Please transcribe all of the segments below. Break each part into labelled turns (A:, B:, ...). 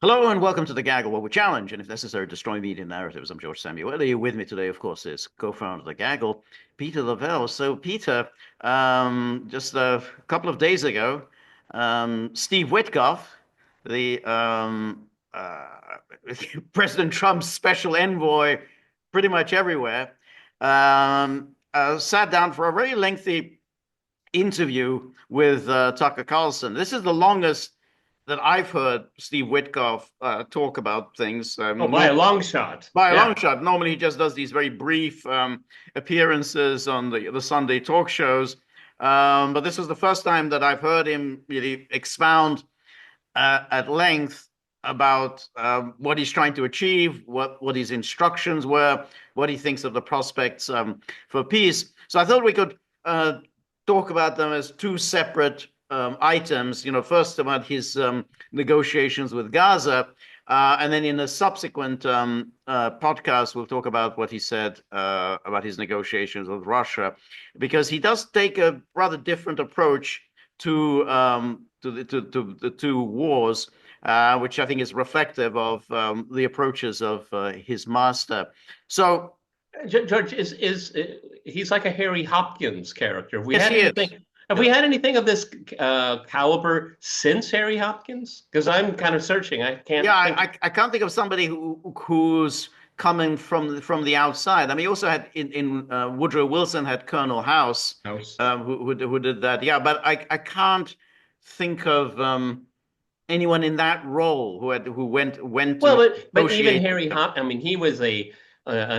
A: Hello and welcome to the Gaggle, where we challenge and, if necessary, destroy media narratives. I'm George Szamuely. With me today, of course, is co-founder of the Gaggle, Peter Lavelle. So, Peter, just a couple of days ago, Steve Witkoff, the President Trump's special envoy, pretty much everywhere, sat down for a very lengthy interview with Tucker Carlson. This is the longest that I've heard Steve Witkoff talk about things.
B: Oh, by a long shot.
A: By a long
B: Yeah.
A: shot. Normally, he just does these very brief appearances on the Sunday talk shows. But this was the first time that I've heard him really expound at length about what he's trying to achieve, what his instructions were, what he thinks of the prospects for peace. So I thought we could talk about them as two separate items. First about his negotiations with Gaza, and then in a subsequent podcast, we'll talk about what he said about his negotiations with Russia, because he does take a rather different approach to the two wars, which I think is reflective of the approaches of his master. So,
B: George is he's like a Harry Hopkins character. Have we
A: yes,
B: had
A: he is.
B: anything? Have we had anything of this caliber since Harry Hopkins? Because I'm kind of searching. I
A: Yeah,
B: can't think.
A: I can't think of somebody who's coming from the outside. I mean, he also had in Woodrow Wilson had Colonel House,
B: House.
A: who did that. Yeah, but I can't think of anyone in that role who went to
B: Well, but even
A: negotiate.
B: Harry Hop. I mean, he was a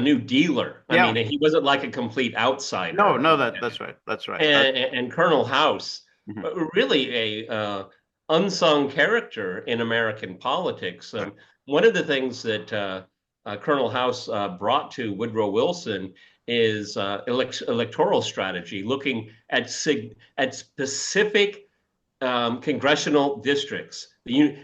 B: new dealer. I
A: Yeah,
B: mean, he wasn't like a complete outsider.
A: no, that's right, that's right.
B: And Colonel House,
A: Mhm.
B: really a unsung character in American politics. One of the things that Colonel House brought to Woodrow Wilson is electoral strategy, looking at specific congressional districts. You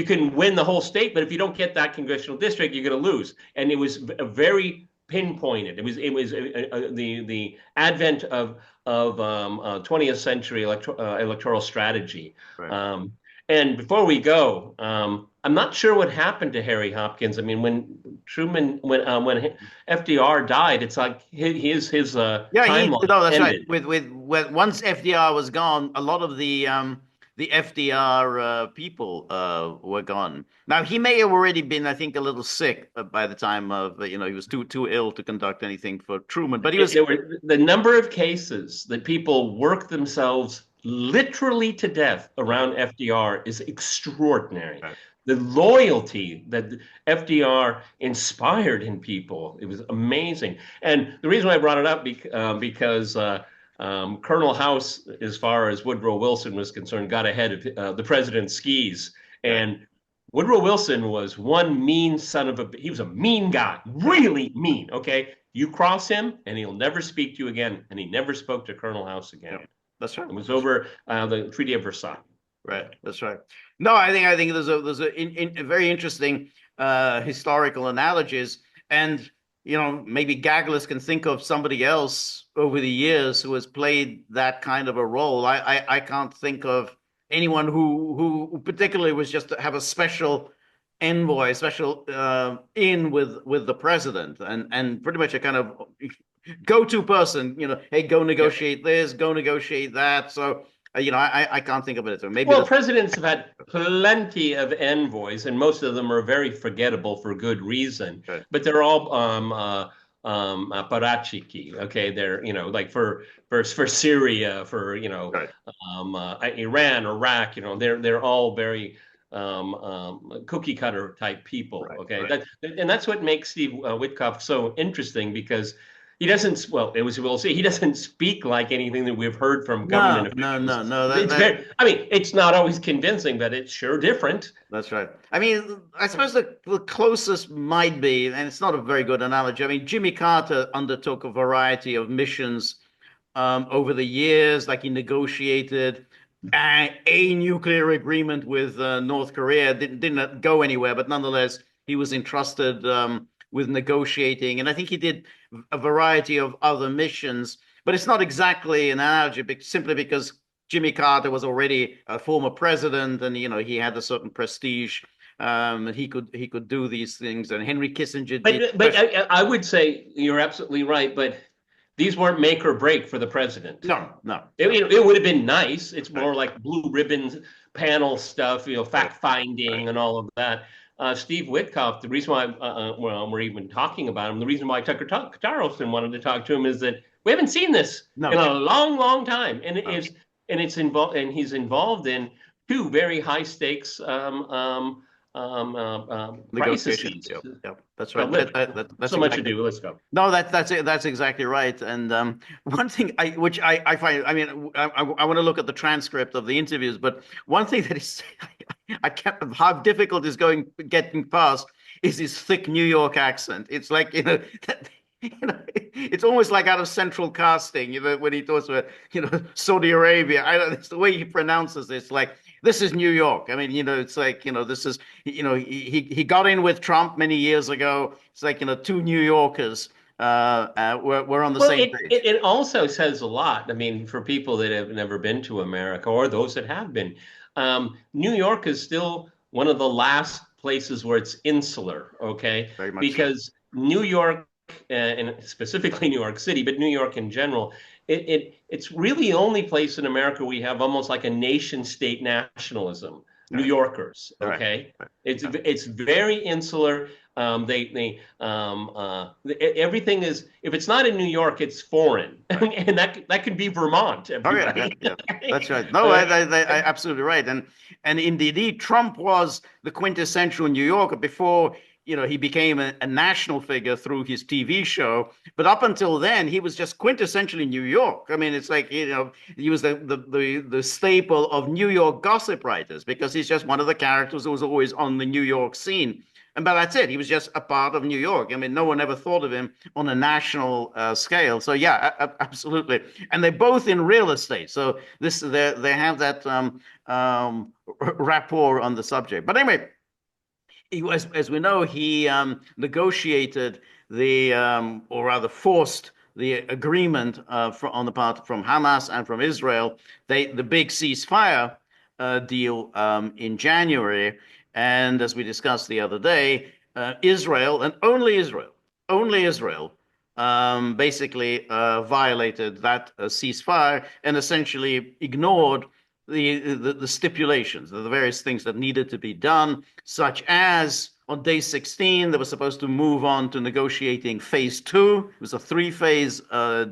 B: can win the whole state, but if you don't get that congressional district, you're going to lose. And it was a very pinpointed. It was the advent of 20th century electoral strategy.
A: Right.
B: Um, and before we go, I'm not sure what happened to Harry Hopkins. I mean, when FDR died, it's like his
A: Yeah,
B: timeline
A: no, that's right.
B: ended.
A: With once FDR was gone, a lot of the FDR people were gone. Now he may have already been, I think, a little sick by the time of he was too ill to conduct anything for Truman. But he was
B: There were the number of cases that people work themselves literally to death around FDR is extraordinary.
A: right.
B: The loyalty that FDR inspired in people, it was amazing. And the reason why I brought it up because Colonel House, as far as Woodrow Wilson was concerned, got ahead of the president's skis.
A: Right.
B: And Woodrow Wilson was one mean son of a, he was a mean guy, really mean. Okay. You cross him and he'll never speak to you again. And he never spoke to Colonel House again.
A: Yeah, that's right.
B: It was over the Treaty of Versailles.
A: Right, that's right. No, I think there's a very interesting historical analogies, and maybe Gagglers can think of somebody else over the years who has played that kind of a role. I can't think of anyone who particularly was just to have a special envoy, special in with the president, and pretty much a kind of go-to person. Hey, go
B: Yeah.
A: negotiate this, go negotiate that. So. I can't think of it. So maybe
B: Well,
A: that's
B: presidents have had plenty of envoys, and most of them are very forgettable for good reason.
A: right.
B: But they're all apparatchiki. Okay, they're like for Syria, for
A: Right.
B: Iran, Iraq. They're all very cookie cutter type people.
A: Right.
B: Okay,
A: Right.
B: and that's what makes Steve Witkoff so interesting because he doesn't. Well, it was we'll see. He doesn't speak like anything that we've heard from
A: No,
B: government
A: no,
B: officials.
A: no, no.
B: It's very. I mean, it's not always convincing, but it's sure different.
A: That's right. I mean, I suppose the closest might be, and it's not a very good analogy. I mean, Jimmy Carter undertook a variety of missions over the years, like he negotiated a nuclear agreement with North Korea. Didn't go anywhere, but nonetheless, he was entrusted with negotiating, and I think he did a variety of other missions. But it's not exactly an analogy, simply because Jimmy Carter was already a former president, and he had a certain prestige he could do these things. And Henry Kissinger did.
B: But I would say you're absolutely right. But these weren't make or break for the president.
A: No, no,
B: It,
A: no.
B: it would have been nice. It's
A: Right,
B: more like blue ribbon panel stuff,
A: right,
B: fact finding
A: right.
B: and all of that. Steve Witkoff, the reason why well, we're even talking about him, the reason why Tucker Carlson wanted to talk to him is that we haven't seen this in
A: No,
B: a long, long time, and
A: no.
B: it's involved, and he's involved in two very high stakes crises.
A: Negotiations. Yep, yep. That's
B: So,
A: right. That's
B: so much
A: exactly.
B: ado. Let's go.
A: No, that's it. That's exactly right. And one thing which I find, I mean, I want to look at the transcript of the interviews, but one thing that is, I can't, how difficult is getting past is his thick New York accent. It's like, it's almost like out of Central Casting, when he talks about, Saudi Arabia. It's the way he pronounces it. It's like, this is New York. I mean, it's like, this is, he got in with Trump many years ago. It's like, two New Yorkers we're on the
B: Well,
A: same page.
B: it also says a lot. I mean, for people that have never been to America or those that have been, New York is still one of the last places where it's insular, okay?
A: Very much so.
B: Because New York, and specifically New York City, but New York in general, it's really the only place in America we have almost like a nation state nationalism. New
A: Right.
B: Yorkers,
A: Right.
B: okay?
A: Right.
B: It's very insular. Everything is, if it's not in New York, it's foreign,
A: Right.
B: and that could be Vermont,
A: Oh yeah, yeah,
B: everybody.
A: yeah. That's right. No, I absolutely right. And indeed, Trump was the quintessential New Yorker before, he became a national figure through his TV show. But up until then, he was just quintessentially New York. I mean, it's like, he was the staple of New York gossip writers because he's just one of the characters who was always on the New York scene. But that's it. He was just a part of New York. I mean, no one ever thought of him on a national scale. So yeah, absolutely. And they're both in real estate. So they have that rapport on the subject. But anyway, as we know, he negotiated or rather forced the agreement on the part from Hamas and from Israel, the big ceasefire deal in January. And as we discussed the other day, Israel and only Israel, basically violated that ceasefire and essentially ignored the stipulations, the various things that needed to be done, such as on day 16, they were supposed to move on to negotiating phase two. It was a three-phase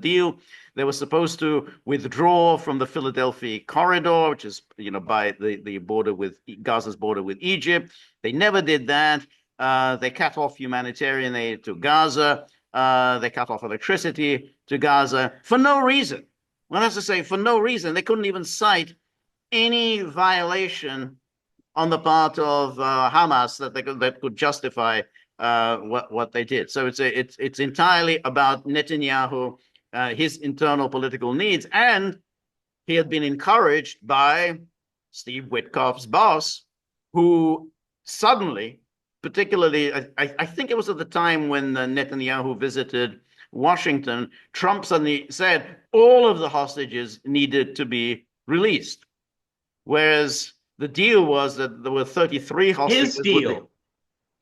A: deal. They were supposed to withdraw from the Philadelphia corridor, which is, by the border with Gaza's border with Egypt. They never did that. They cut off humanitarian aid to Gaza. They cut off electricity to Gaza for no reason. Well, that's to say, for no reason. They couldn't even cite any violation on the part of Hamas that could justify what they did. So it's entirely about Netanyahu, his internal political needs, and he had been encouraged by Steve Witkoff's boss, who suddenly, particularly, I think it was at the time when Netanyahu visited Washington, Trump suddenly said all of the hostages needed to be released. Whereas the deal was that there were 33 hostages.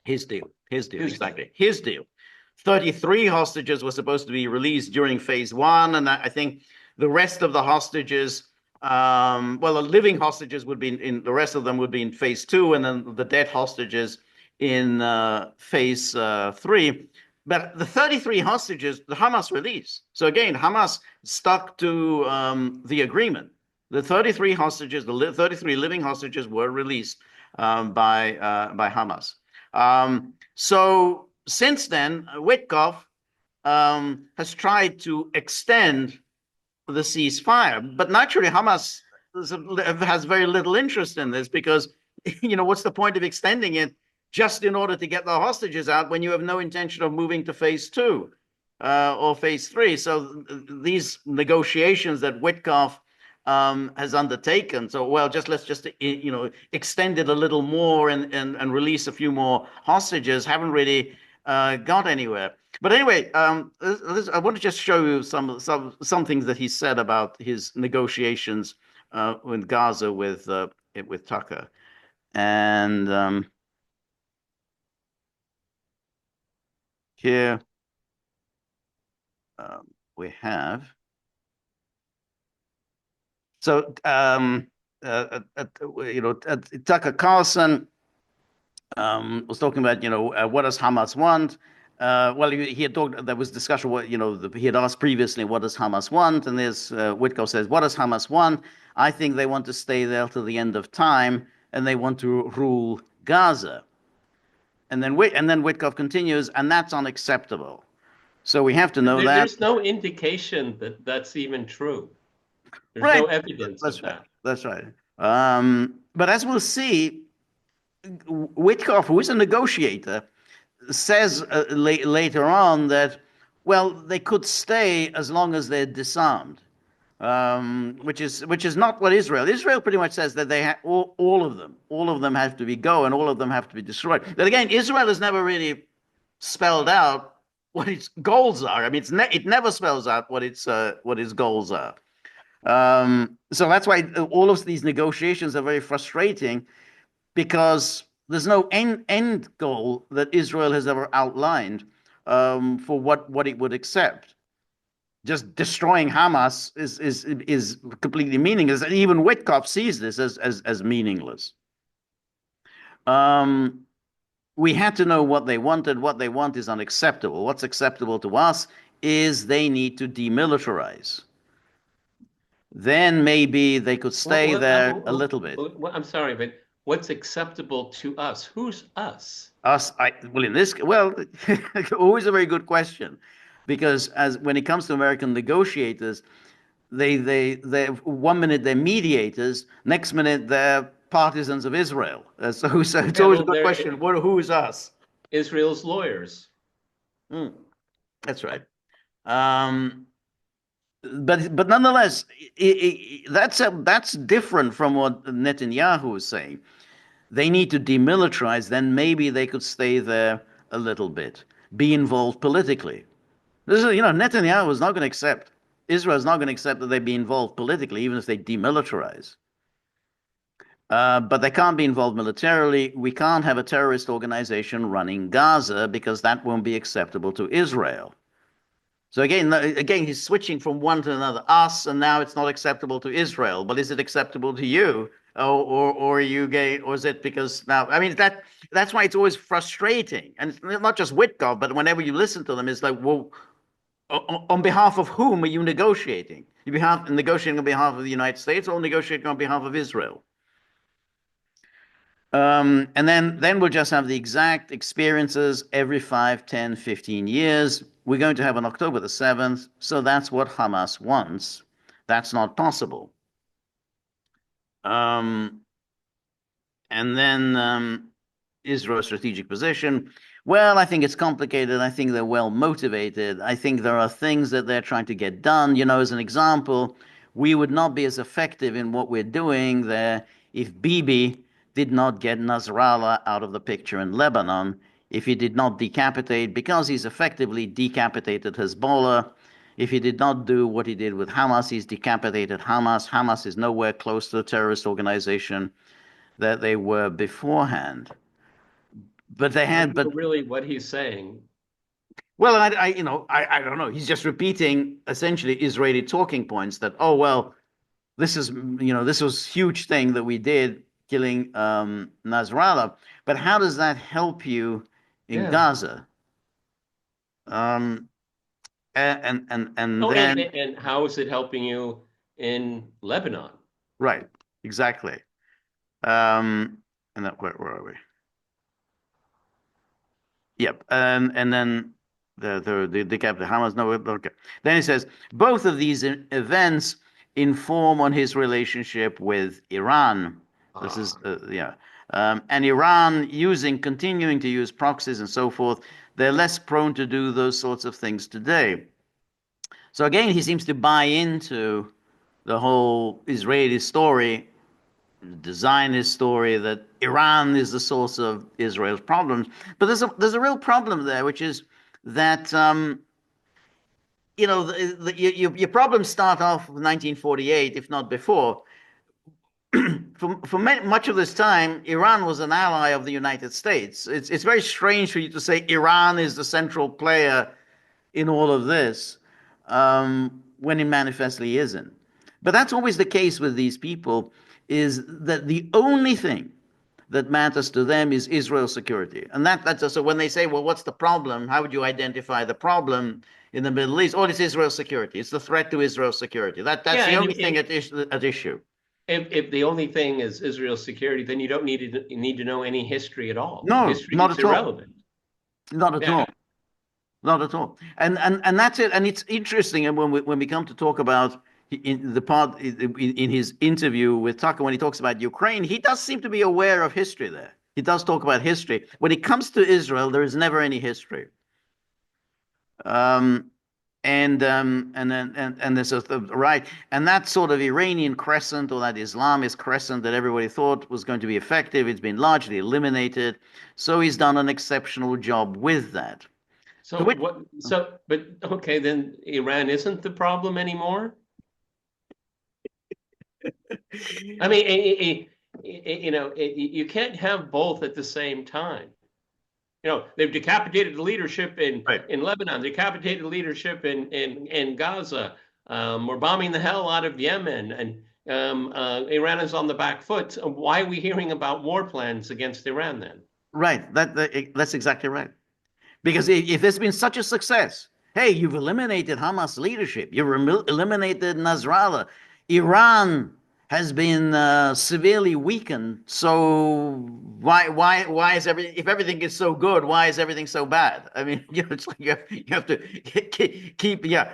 A: His deal, exactly. His deal. 33 hostages were supposed to be released during phase one. And I think the rest of the hostages, the living hostages would be the rest of them would be in phase two, and then the dead hostages in phase three. But the 33 hostages, the Hamas released. So again, Hamas stuck to the agreement. The 33 hostages, the 33 living hostages were released by Hamas. So since then, Witkoff has tried to extend the ceasefire, but naturally Hamas has very little interest in this because, what's the point of extending it just in order to get the hostages out when you have no intention of moving to phase two or phase three? So these negotiations that Witkoff has undertaken. So, let's just extend it a little more and release a few more hostages. Haven't really got anywhere. But anyway, I want to just show you some things that he said about his negotiations with Gaza with Tucker. And here we have. So, Tucker Carlson was talking about, what does Hamas want? Well, he had talked, there was discussion, he had asked previously, what does Hamas want? And there's, Witkoff says, what does Hamas want? I think they want to stay there till the end of time, and they want to rule Gaza. And then Witkoff continues, and that's unacceptable. So we have to know that.
B: There's no indication that that's even true. There's
A: Right.
B: no evidence of that.
A: That's right. But as we'll see, Witkoff, who is a negotiator, says later on that, well, they could stay as long as they're disarmed, which is not what Israel. Israel pretty much says that they all of them have to be go and all of them have to be destroyed. But again, Israel has never really spelled out what its goals are. I mean, it never spells out what its goals are. So that's why all of these negotiations are very frustrating, because there's no end goal that Israel has ever outlined for what it would accept. Just destroying Hamas is completely meaningless, and even Witkoff sees this as meaningless. We had to know what they wanted. What they want is unacceptable. What's acceptable to us is they need to demilitarize. Then maybe they could stay there a little bit.
B: I'm sorry, but what's acceptable to us? Who's us?
A: Us, always a very good question, because when it comes to American negotiators, they 1 minute they're mediators, next minute they're partisans of Israel. So it's always a good question. Who's us?
B: Israel's lawyers.
A: That's right. But nonetheless, that's different from what Netanyahu is saying. They need to demilitarize, then maybe they could stay there a little bit, be involved politically. Netanyahu is not going to accept, Israel is not going to accept that they be involved politically, even if they demilitarize. But they can't be involved militarily. We can't have a terrorist organization running Gaza, because that won't be acceptable to Israel. So again, he's switching from one to another, us, and now it's not acceptable to Israel. But is it acceptable to you? Or are you gay? Or is it because now? I mean, that's why it's always frustrating, and it's not just Witkoff, but whenever you listen to them, it's like, well, on behalf of whom are you negotiating? You negotiating on behalf of the United States, or negotiating on behalf of Israel? And then we'll just have the exact experiences every 5, 10, 15 years. We're going to have on October the 7th. So that's what Hamas wants. That's not possible. And then Israel's strategic position. Well, I think it's complicated. I think they're well motivated. I think there are things that they're trying to get done. As an example, we would not be as effective in what we're doing there if Bibi did not get Nasrallah out of the picture in Lebanon, if he did not decapitate, because he's effectively decapitated Hezbollah. If he did not do what he did with Hamas, he's decapitated Hamas. Hamas is nowhere close to the terrorist organization that they were beforehand. But they had, but
B: really what he's saying.
A: Well, I don't know. He's just repeating essentially Israeli talking points that, oh well, this was huge thing that we did, killing Nasrallah. But how does that help you in Gaza? And
B: how is it helping you in Lebanon?
A: Right, exactly. And that where are we? Yep. And then the capital Hamas. No, okay. Then he says both of these events inform on his relationship with Iran. This is and Iran continuing to use proxies and so forth. They're less prone to do those sorts of things today. So again, he seems to buy into the whole Israeli story, design his story that Iran is the source of Israel's problems. But there's a real problem there, which is that your problems start off with 1948, if not before. for much of this time, Iran was an ally of the United States. It's very strange for you to say Iran is the central player in all of this when it manifestly isn't. But that's always the case with these people, is that the only thing that matters to them is Israel's security. And that's so when they say, well, what's the problem? How would you identify the problem in the Middle East? Oh, it's Israel's security. It's the threat to Israel's security. That's
B: Yeah,
A: the
B: and
A: only thing at issue.
B: if the only thing is Israel's security, then you don't need to know any history at all.
A: No,
B: History
A: not
B: is
A: at all.
B: irrelevant.
A: Not at
B: Yeah.
A: all. Not at all. And that's it. And it's interesting. And when we come to talk about in the part in his interview with Tucker, when he talks about Ukraine, he does seem to be aware of history there. He does talk about history. When it comes to Israel, there is never any history. Um, and there's right, and that sort of Iranian crescent or that Islamist crescent that everybody thought was going to be effective, it's been largely eliminated. So he's done an exceptional job with that.
B: So what? So, but okay, then Iran isn't the problem anymore. I mean, you can't have both at the same time. They've decapitated the leadership
A: Right.
B: in Lebanon, decapitated leadership in Gaza. We're bombing the hell out of Yemen, and Iran is on the back foot. So why are we hearing about war plans against Iran then?
A: Right. That's exactly right. Because if there's been such a success, hey, you've eliminated Hamas leadership, you've eliminated Nasrallah, Iran has been severely weakened. So why is everything, if everything is so good, why is everything so bad? I mean, it's like you have to keep yeah.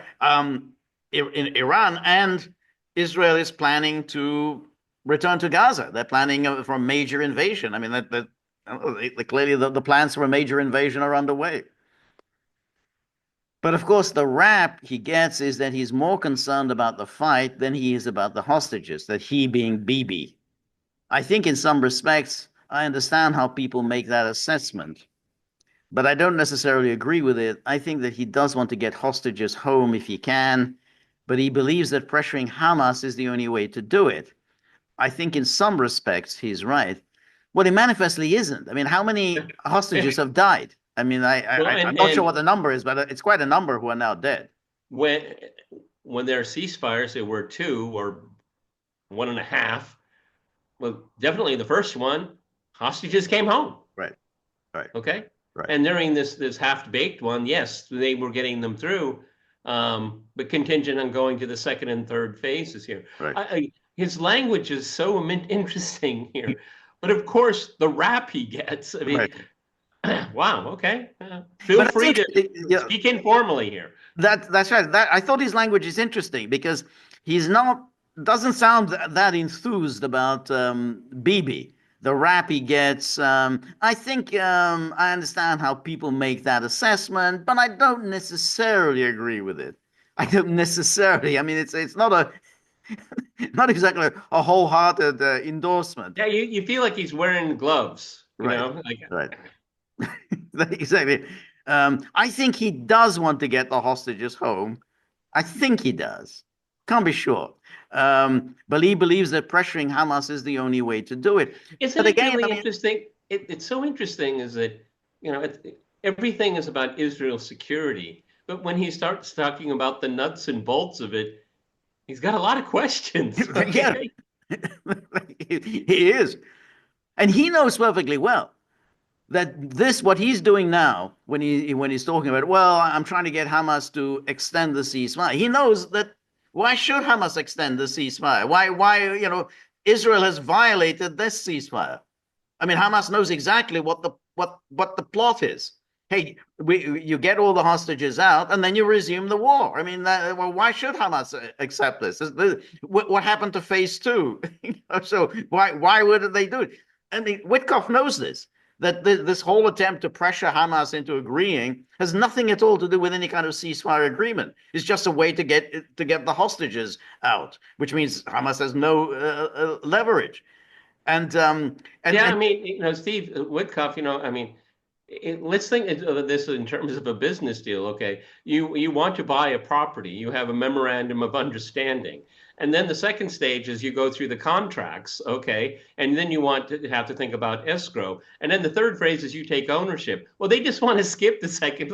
A: In Iran and Israel is planning to return to Gaza. They're planning for a major invasion. I mean that clearly the plans for a major invasion are underway. But of course, the rap he gets is that he's more concerned about the fight than he is about the hostages, that he being Bibi. I think in some respects, I understand how people make that assessment, but I don't necessarily agree with it. I think that he does want to get hostages home if he can, but he believes that pressuring Hamas is the only way to do it. I think in some respects he's right. Well, it manifestly isn't. I mean, how many hostages have died? I mean,
B: Well,
A: I'm
B: and
A: not sure what
B: and
A: the number is, but it's quite a number who are now dead.
B: when when there are ceasefires, there were two or one and a half. Well, definitely the first one, hostages came home.
A: Right, right,
B: Okay.
A: right,
B: And during this half-baked one, yes, they were getting them through, but contingent on going to the second and third phases here.
A: right.
B: His language is so interesting here. But of course, the rap he gets, I mean,
A: Right.
B: wow, okay. Feel
A: But it's
B: free to
A: interesting. Yeah,
B: speak informally here.
A: that's right. That I thought his language is interesting because he's not doesn't sound that enthused about Bibi. The rap he gets. I think I understand how people make that assessment, but I don't necessarily agree with it. I don't necessarily. I mean, it's not a not exactly a wholehearted endorsement.
B: Yeah, you feel like he's wearing gloves,
A: Right,
B: like
A: right. Exactly. I think he does want to get the hostages home. I think he does. Can't be sure. But he believes that pressuring Hamas is the only way to do it.
B: isn't
A: But
B: it
A: again,
B: really
A: I mean,
B: interesting? It's so interesting is that, everything is about Israel's security. But when he starts talking about the nuts and bolts of it, he's got a lot of questions.
A: yeah,
B: Okay.
A: he is. And he knows perfectly well that what he's doing now, when he's talking about, well, I'm trying to get Hamas to extend the ceasefire. He knows that why should Hamas extend the ceasefire? Why Israel has violated this ceasefire. I mean, Hamas knows exactly what the plot is. Hey, you get all the hostages out, and then you resume the war. I mean, well, why should Hamas accept this? What happened to phase two? So why would they do it? I mean, Witkoff knows this. That this whole attempt to pressure Hamas into agreeing has nothing at all to do with any kind of ceasefire agreement. It's just a way to get the hostages out, which means Hamas has no leverage. And
B: Yeah, I mean, Steve Witkoff, I mean, let's think of this in terms of a business deal. Okay, you want to buy a property, you have a memorandum of understanding, And then the second stage is you go through the contracts, okay? And then you want to have to think about escrow. And then the third phase is you take ownership. Well, they just want to skip the second.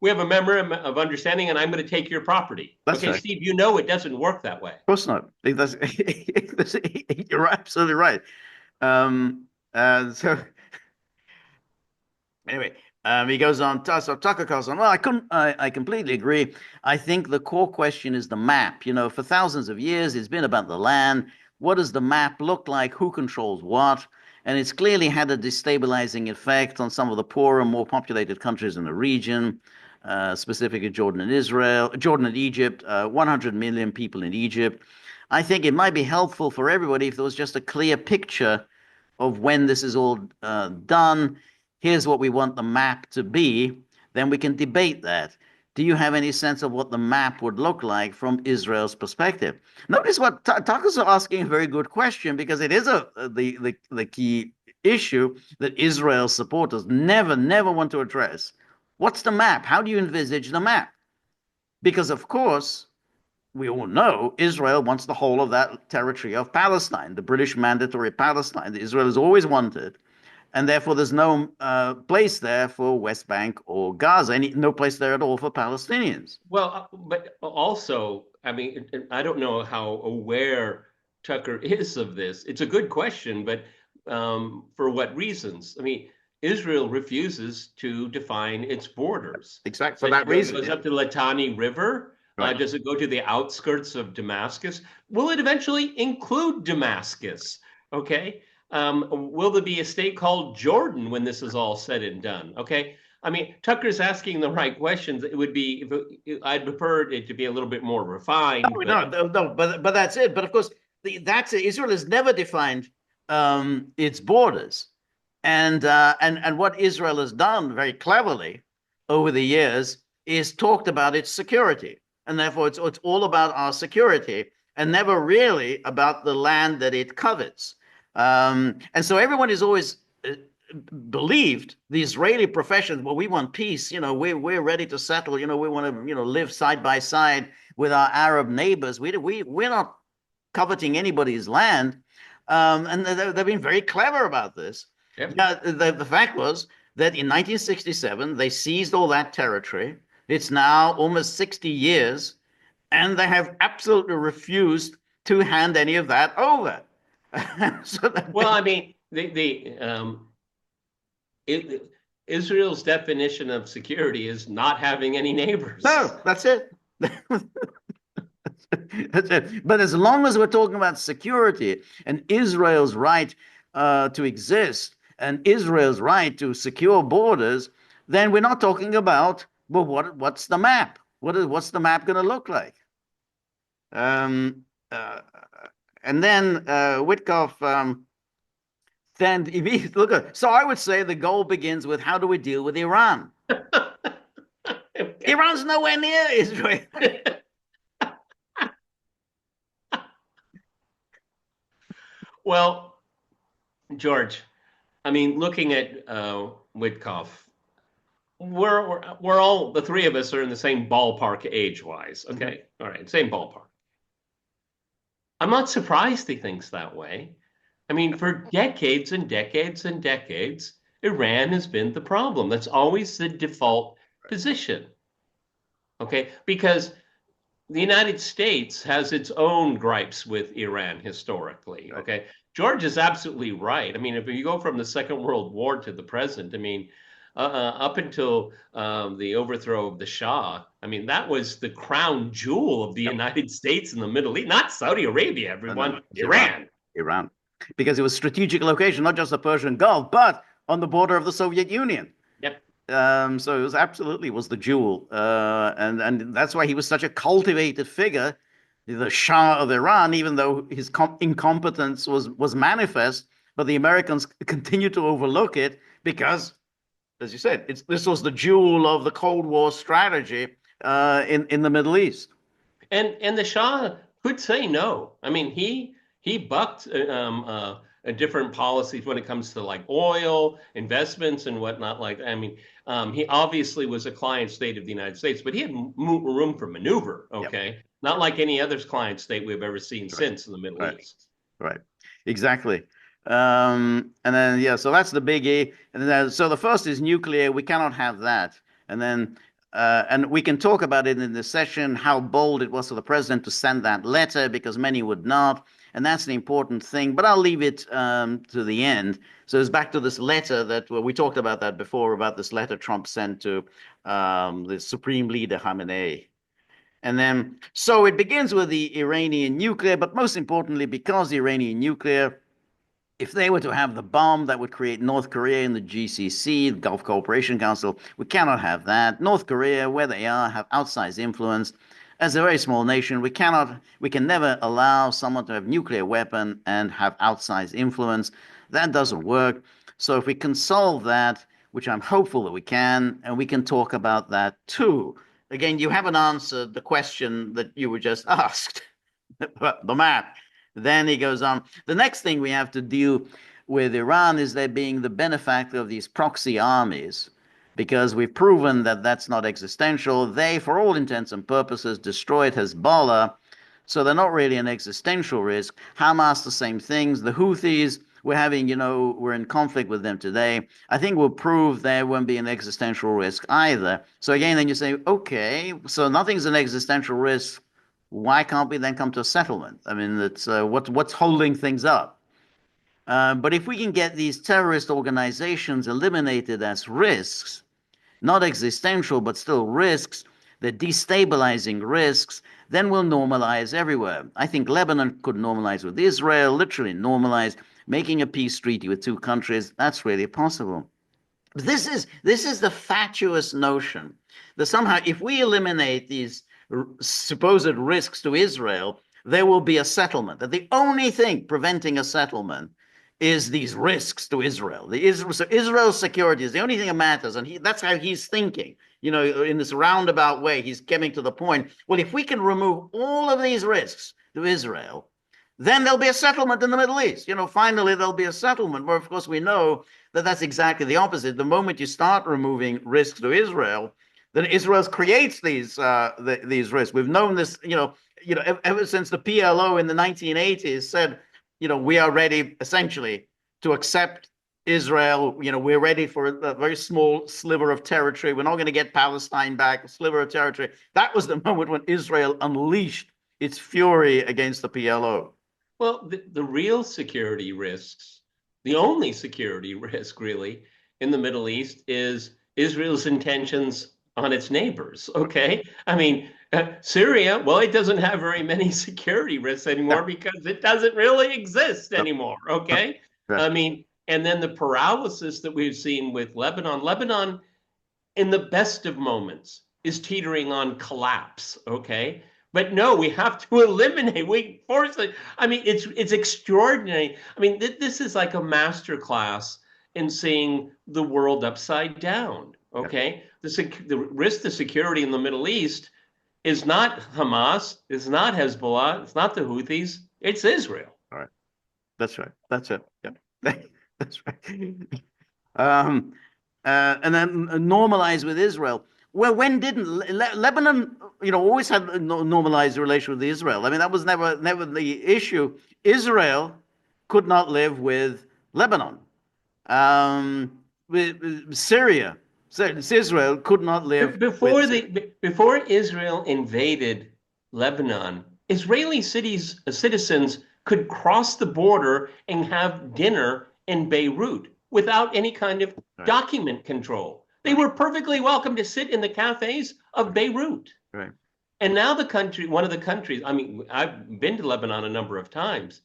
B: We have a memorandum of understanding, and I'm going to take your property.
A: That's
B: Okay,
A: right.
B: Steve, you know it doesn't work that way.
A: Of course not. You're absolutely right. So anyway, he goes on. So Tucker Carlson. Well, I completely agree. I think the core question is the map. You know, for thousands of years, it's been about the land. What does the map look like? Who controls what? And it's clearly had a destabilizing effect on some of the poorer, more populated countries in the region, specifically Jordan and Egypt. 100 million people in Egypt. I think it might be helpful for everybody if there was just a clear picture of when this is all done. Here's what we want the map to be. Then we can debate that. Do you have any sense of what the map would look like from Israel's perspective? Notice what Tucker's asking a very good question, because it is the key issue that Israel's supporters never want to address. What's the map? How do you envisage the map? Because of course, we all know Israel wants the whole of that territory of Palestine, the British Mandatory Palestine that Israel has always wanted. And therefore, there's no place there for West Bank or Gaza, no place there at all for Palestinians.
B: Well, but also, I mean, I don't know how aware Tucker is of this. It's a good question, but for what reasons? I mean, Israel refuses to define its borders.
A: Exactly for that reason.
B: It goes up to the Litani River.
A: Right.
B: Does it go to the outskirts of Damascus? Will it eventually include Damascus? Okay. Will there be a state called Jordan when this is all said and done? Okay. I mean, Tucker's asking the right questions. It would be, I'd prefer it to be a little bit more refined.
A: No, but that's it. But of course, that's it. Israel has never defined its borders, and what Israel has done very cleverly over the years is talked about its security, and therefore it's all about our security, and never really about the land that it covets. And so everyone is always believed the Israeli profession. Well, we want peace. You know, we're ready to settle. You know, we want to live side by side with our Arab neighbors. We're not coveting anybody's land, and they've been very clever about this.
B: Yep.
A: Now, the fact was that in 1967 they seized all that territory. It's now almost 60 years, and they have absolutely refused to hand any of that over.
B: Well, I mean, Israel's definition of security is not having any neighbors.
A: No, that's it. That's it. But as long as we're talking about security and Israel's right to exist and Israel's right to secure borders, then we're not talking about, well, what's the map? What's the map going to look like? And then Witkoff, then look at. So I would say the goal begins with how do we deal with Iran? Iran's nowhere near Israel.
B: Well, George, I mean, looking at Witkoff, we're all, the three of us are in the same ballpark age-wise. Okay, all right, same ballpark. I'm not surprised he thinks that way. I mean, for decades and decades and decades, Iran has been the problem. That's always the default position. Okay, because the United States has its own gripes with Iran historically. Okay, George is absolutely right. I mean, if you go from the Second World War to the present, I mean, up until the overthrow of the Shah, I mean, that was the crown jewel of the United States in the Middle East, not Saudi Arabia, everyone, Iran.
A: Iran. Because it was strategic location, not just the Persian Gulf, but on the border of the Soviet Union.
B: Yep.
A: So it was absolutely was the jewel. And that's why he was such a cultivated figure, the Shah of Iran, even though his incompetence was manifest, but the Americans continued to overlook it because, as you said, this was the jewel of the Cold War strategy in the Middle East.
B: And the Shah could say no. I mean, he bucked different policies when it comes to like oil investments and whatnot. Like, I mean, he obviously was a client state of the United States, but he had room for maneuver. Okay, Not like any other client state we've ever seen
A: Right.
B: since in the Middle
A: Right.
B: East.
A: Right. Exactly. And then, yeah, so that's the biggie. And then, so the first is nuclear. We cannot have that. And then, and we can talk about it in this session, how bold it was for the president to send that letter, because many would not. And that's the important thing. But I'll leave it to the end. So it's back to this letter that we talked about that before, about this letter Trump sent to the Supreme Leader Khamenei. And then, so it begins with the Iranian nuclear, but most importantly, because the Iranian nuclear, if they were to have the bomb, that would create North Korea in the GCC, the Gulf Cooperation Council. We cannot have that. North Korea, where they are, have outsized influence. As a very small nation, we can never allow someone to have a nuclear weapon and have outsized influence. That doesn't work. So if we can solve that, which I'm hopeful that we can, and we can talk about that too. Again, you haven't answered the question that you were just asked, the map. Then he goes on. The next thing we have to deal with Iran is there being the benefactor of these proxy armies, because we've proven that that's not existential. They, for all intents and purposes, destroyed Hezbollah, so they're not really an existential risk. Hamas, the same things. The Houthis, we're in conflict with them today. I think we'll prove there won't be an existential risk either. So again, then you say, okay, so nothing's an existential risk. Why can't we then come to a settlement? I mean, it's what's holding things up. But if we can get these terrorist organizations eliminated as risks, not existential, but still risks, they're destabilizing risks, then we'll normalize everywhere. I think Lebanon could normalize with Israel, literally normalize, making a peace treaty with two countries. That's really possible. This is the fatuous notion that somehow if we eliminate these supposed risks to Israel, there will be a settlement. That the only thing preventing a settlement is these risks to Israel. So Israel's security is the only thing that matters, and that's how he's thinking. In this roundabout way, he's getting to the point. Well, if we can remove all of these risks to Israel, then there'll be a settlement in the Middle East. Finally there'll be a settlement. Where, of course, we know that that's exactly the opposite. The moment you start removing risks to Israel, then Israel creates these risks. We've known this, ever since the PLO in the 1980s said, we are ready essentially to accept Israel. We're ready for a very small sliver of territory. We're not going to get Palestine back, a sliver of territory. That was the moment when Israel unleashed its fury against the PLO.
B: Well, the real security risks, the only security risk really in the Middle East is Israel's intentions on its neighbors. Okay. I mean, Syria, well, it doesn't have very many security risks anymore because it doesn't really exist anymore. Okay. I mean, and then the paralysis that we've seen with Lebanon. Lebanon, in the best of moments, is teetering on collapse. Okay. But no, we have to eliminate. We force it. I mean, it's extraordinary. I mean, this is like a master class in seeing the world upside down. Okay, the risk to security in the Middle East is not Hamas, it's not Hezbollah, it's not the Houthis, it's Israel.
A: All right, that's right. That's it. Yeah, that's right. And then normalize with Israel. Well, when didn't Lebanon, always had a normalized relation with Israel? I mean, that was never the issue. Israel could not live with Lebanon. Syria, Israel could not live
B: before Israel invaded Lebanon. Israeli citizens could cross the border and have dinner in Beirut without any kind of document control. They were perfectly welcome to sit in the cafes of Beirut.
A: Right.
B: And now one of the countries, I mean, I've been to Lebanon a number of times.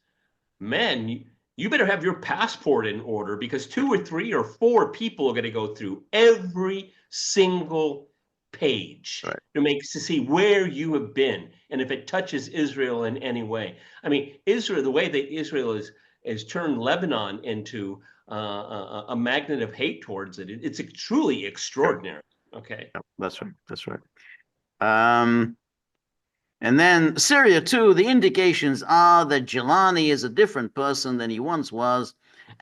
B: Man, you better have your passport in order because 2 or 3 or 4 people are going to go through every single page to see where you have been and if it touches Israel in any way. I mean, Israel, the way that Israel has turned Lebanon into a magnet of hate towards it. It's truly extraordinary. Okay.
A: Yeah, that's right. That's right. And then Syria too, the indications are that Jelani is a different person than he once was,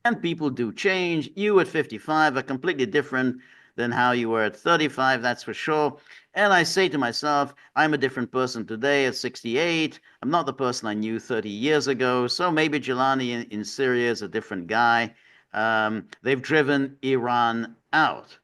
A: and people do change. You at 55 are completely different than how you were at 35, that's for sure. And I say to myself, I'm a different person today at 68. I'm not the person I knew 30 years ago. So maybe Jelani in Syria is a different guy. They've driven Iran out.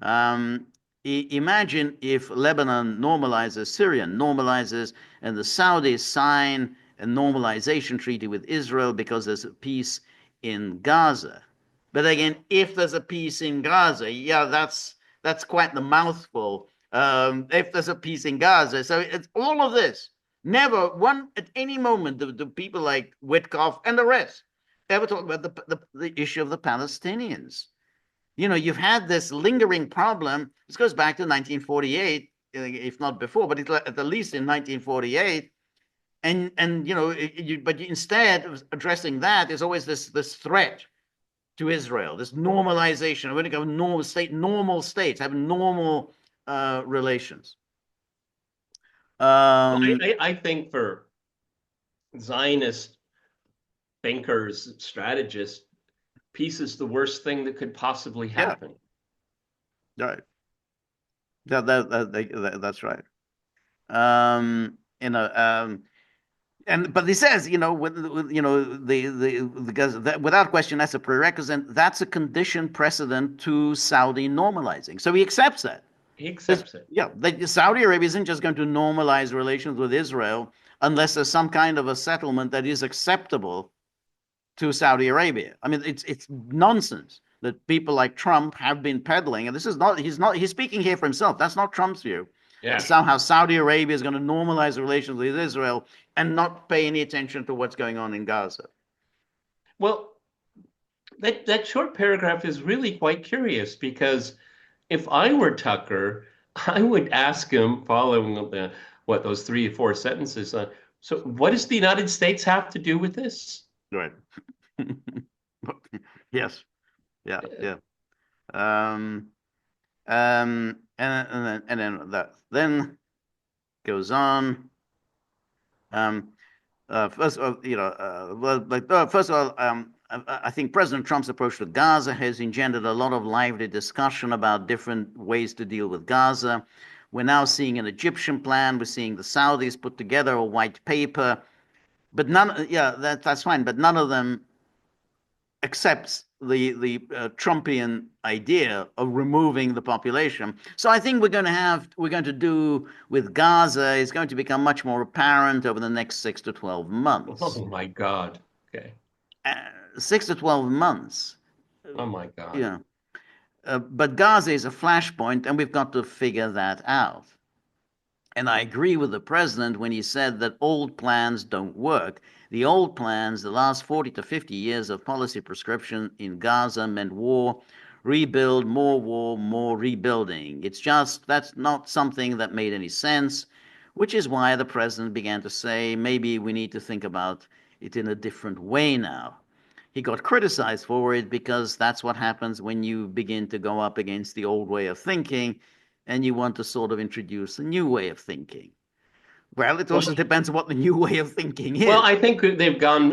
A: Um, Imagine if Lebanon normalizes, Syria normalizes, and the Saudis sign a normalization treaty with Israel because there's a peace in Gaza. But again, if there's a peace in Gaza, yeah, that's quite the mouthful. If there's a peace in Gaza, so it's all of this. Never one at any moment do people like Witkoff and the rest ever talk about the issue of the Palestinians. You've had this lingering problem. This goes back to 1948, if not before, but at the least in 1948. And but instead of addressing that, there's always this threat to Israel, this normalization. We're going to go normal states, having normal relations.
B: I think for Zionist thinkers, strategists, peace is the worst thing that could possibly happen.
A: Yeah. Right. That's right. But he says, without question, that's a prerequisite. That's a condition precedent to Saudi normalizing. So he accepts that.
B: He accepts it.
A: Yeah, Saudi Arabia isn't just going to normalize relations with Israel unless there's some kind of a settlement that is acceptable to Saudi Arabia. I mean, it's nonsense that people like Trump have been peddling, and this is not he's speaking here for himself. That's not Trump's view.
B: Yeah.
A: Somehow Saudi Arabia is going to normalize relations with Israel and not pay any attention to what's going on in Gaza.
B: Well, that short paragraph is really quite curious, because if I were Tucker, I would ask him, following those 3 or 4 sentences, so what does the United States have to do with this?
A: Right. Yes. Yeah. Yeah. And then that then goes on. First of all, first of all, I think President Trump's approach to Gaza has engendered a lot of lively discussion about different ways to deal with Gaza. We're now seeing an Egyptian plan. We're seeing the Saudis put together a white paper, but that's fine. But none of them accepts the Trumpian idea of removing the population. So I think we're going to do with Gaza is going to become much more apparent over the next 6 to 12 months.
B: Oh my God. Okay.
A: 6 to 12 months.
B: Oh my God.
A: Yeah. But Gaza is a flashpoint, and we've got to figure that out. And I agree with the president when he said that old plans don't work. The old plans, the last 40 to 50 years of policy prescription in Gaza meant war, rebuild, more rebuilding. That's not something that made any sense, which is why the president began to say, maybe we need to think about it in a different way now. He got criticized for it because that's what happens when you begin to go up against the old way of thinking and you want to sort of introduce a new way of thinking. Well, it also depends on what the new way of thinking is.
B: Well, I think they've gone,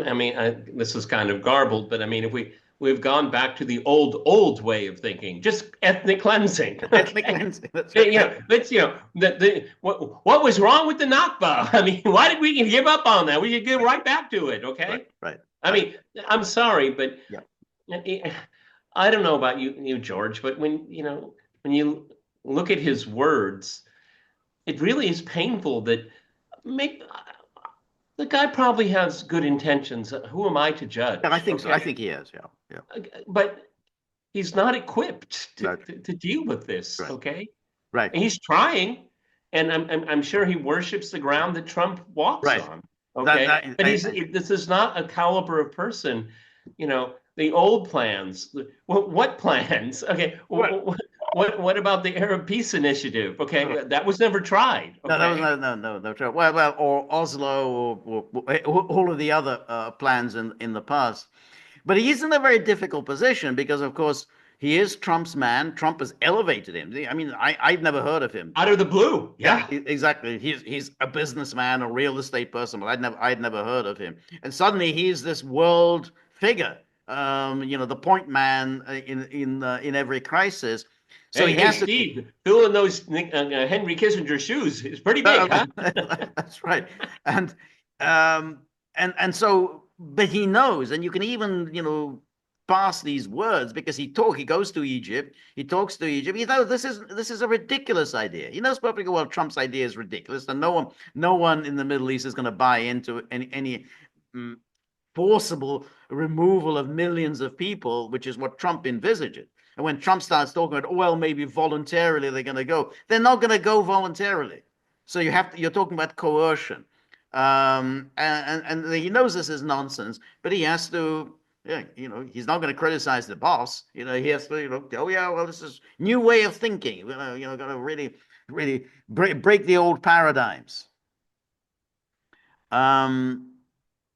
B: this is kind of garbled, but if we've gone back to the old way of thinking, just ethnic cleansing.
A: Ethnic cleansing. That's right.
B: What was wrong with the Nakba? Why did we give up on that? We should get right back to it, okay?
A: Right.
B: I'm sorry, but
A: yeah.
B: I don't know about you, George, but when you look at his words, it really is painful that the guy probably has good intentions. Who am I to judge?
A: I think so. I think he is. Yeah.
B: But he's not equipped to deal with this.
A: Right.
B: Okay.
A: Right.
B: And he's trying, and I'm sure he worships the ground that Trump walks on. Okay. But this is not a caliber of person. The old plans. What plans? Okay. What about the Arab Peace Initiative? Okay, that was never tried. Okay?
A: No. Well, or Oslo, or all of the other plans in the past. But he's in a very difficult position because, of course, he is Trump's man. Trump has elevated him. I'd never heard of him
B: out of the blue. Yeah,
A: exactly. He's a businessman, a real estate person, but I'd never heard of him. And suddenly he's this world figure. the point man in every crisis. So
B: Hey,
A: he
B: hey,
A: has to.
B: Steve, filling those Henry Kissinger shoes is pretty big, huh?
A: That's right. And um, so, but he knows, and you can even pass these words because he goes to Egypt, he talks to Egypt. He knows this is a ridiculous idea. He knows perfectly well Trump's idea is ridiculous, and no one in the Middle East is going to buy into any mm, forcible removal of millions of people, which is what Trump envisages. And when Trump starts talking about, well, maybe voluntarily they're going to go, they're not going to go voluntarily. So you're talking about coercion. And he knows this is nonsense, but he has to, yeah, he's not going to criticize the boss. He has to, oh yeah, well, this is new way of thinking. Got to really, really break the old paradigms. Um,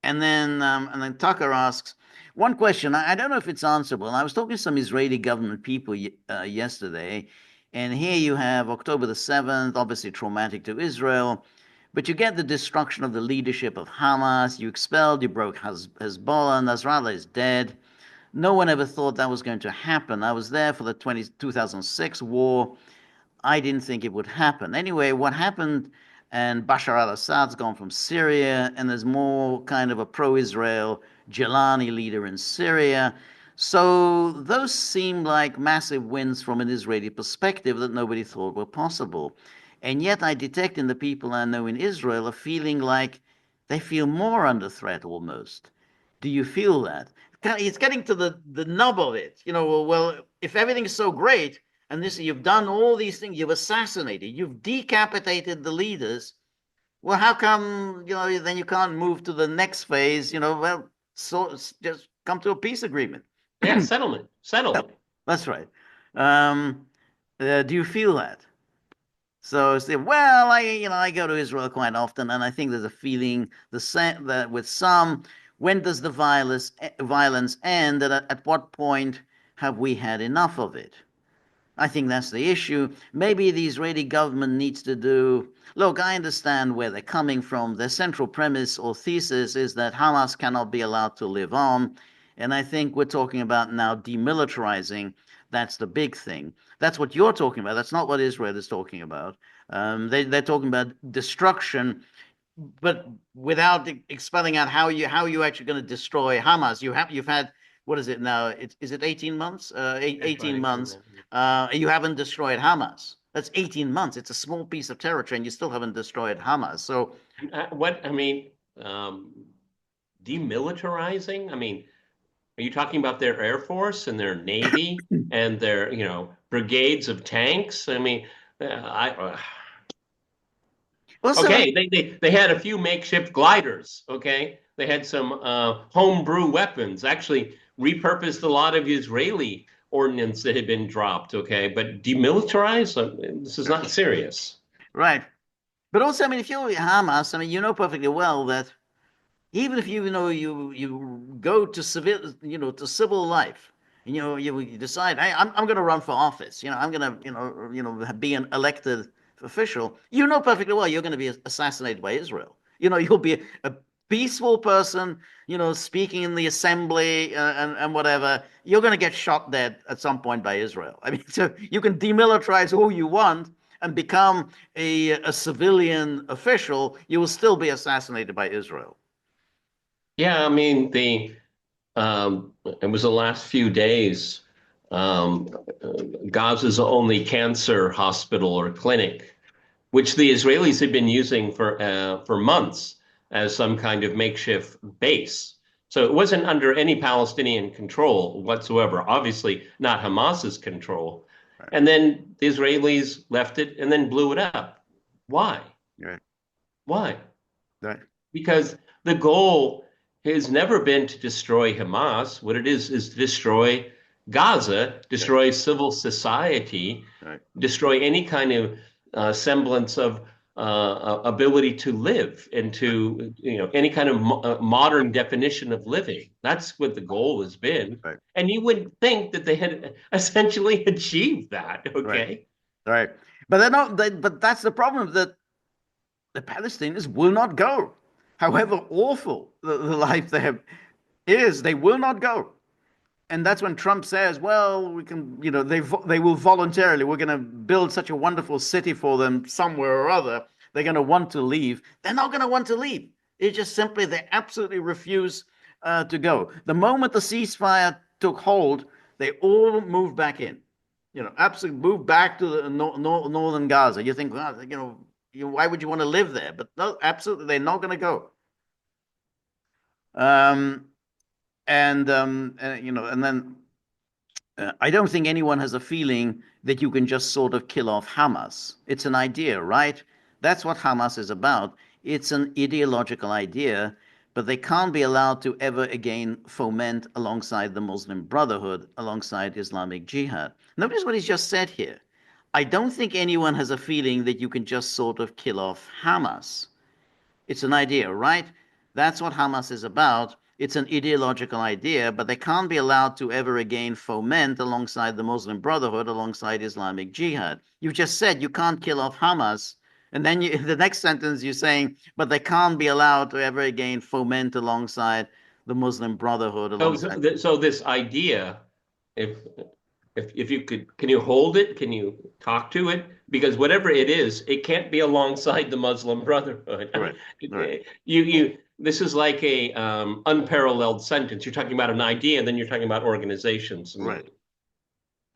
A: and then Tucker asks one question. I don't know if it's answerable. I was talking to some Israeli government people yesterday, and here you have October the 7th, obviously traumatic to Israel, but you get the destruction of the leadership of Hamas. You broke Hezbollah. Nasrallah is dead. No one ever thought that was going to happen. I was there for the 2006 war. I didn't think it would happen. Anyway, what happened, and Bashar al Assad's gone from Syria, and there's more kind of a pro Israel Jelani leader in Syria. So those seem like massive wins from an Israeli perspective that nobody thought were possible. And yet I detect in the people I know in Israel a feeling like they feel more under threat almost. Do you feel that? It's getting to the nub of it. Well, if everything's so great, and you've done all these things, you've assassinated, you've decapitated the leaders. Well, how come then you can't move to the next phase? Well, so just come to a peace agreement.
B: Yeah, settlement.
A: That's right. Um, do you feel that? So say, well, I go to Israel quite often, and I think there's a feeling the same that with some, when does the violence end? And at what point have we had enough of it? I think that's the issue. Maybe the Israeli government needs to do. Look, I understand where they're coming from. Their central premise or thesis is that Hamas cannot be allowed to live on. And I think we're talking about now demilitarizing. That's the big thing. That's what you're talking about. That's not what Israel is talking about. They're talking about destruction, but without spelling out how you actually going to destroy Hamas. You've had, what is it now? Is it 18 months? 18 months. You haven't destroyed Hamas. That's 18 months. It's a small piece of territory, and you still haven't destroyed Hamas. So
B: What I mean, um, demilitarizing? I mean, are you talking about their Air Force and their Navy and their, brigades of tanks? I mean,
A: also,
B: okay, they had a few makeshift gliders. Okay, they had some homebrew weapons. Actually, repurposed a lot of Israeli ordnance that had been dropped. Okay, but demilitarized? This is not serious.
A: right. But also, I mean, if you're Hamas, I mean, you know perfectly well that even if you go to civil life, you decide, hey, I'm going to run for office. I'm going to be an elected official. You know perfectly well you're going to be assassinated by Israel. You'll be a peaceful person, speaking in the assembly and whatever. You're going to get shot dead at some point by Israel. I mean, so you can demilitarize all you want and become a civilian official, you will still be assassinated by Israel.
B: Yeah, I mean it was the last few days. Um, Gaza's only cancer hospital or clinic, which the Israelis had been using for months as some kind of makeshift base. So it wasn't under any Palestinian control whatsoever. Obviously, not Hamas's control.
A: Right.
B: And then the Israelis left it and then blew it up. Why?
A: Right.
B: Why?
A: Right.
B: Because the goal has never been to destroy Hamas. What it is to destroy Gaza,
A: Right.
B: destroy civil society,
A: Right.
B: destroy any kind of semblance of ability to live and to, any kind of modern definition of living. That's what the goal has been.
A: Right.
B: And you would think that they had essentially achieved that.
A: Right.
B: Okay.
A: Right. But they're not. But that's the problem, that the Palestinians will not go. However awful the life they have is, they will not go. And that's when Trump says, well, we can, they will voluntarily, we're going to build such a wonderful city for them somewhere or other. They're going to want to leave. They're not going to want to leave. It's just simply, they absolutely refuse to go. The moment the ceasefire took hold, they all moved back in, absolutely moved back to the northern Gaza. You think, well, why would you want to live there? But no, absolutely, they're not going to go. Um, and then I don't think anyone has a feeling that you can just sort of kill off Hamas. It's an idea, right? That's what Hamas is about. It's an ideological idea, but they can't be allowed to ever again foment alongside the Muslim Brotherhood, alongside Islamic Jihad. Notice what he's just said here. I don't think anyone has a feeling that you can just sort of kill off Hamas. It's an idea, right? That's what Hamas is about. It's an ideological idea, but they can't be allowed to ever again foment alongside the Muslim Brotherhood, alongside Islamic Jihad. You've just said you can't kill off Hamas. And then in the next sentence, you're saying, but they can't be allowed to ever again foment alongside the Muslim Brotherhood, alongside.
B: So this idea, if if you could, can you hold it? Can you talk to it? Because whatever it is, it can't be alongside the Muslim Brotherhood.
A: Right, right,
B: This is like a unparalleled sentence. You're talking about an idea, and then you're talking about organizations.
A: right,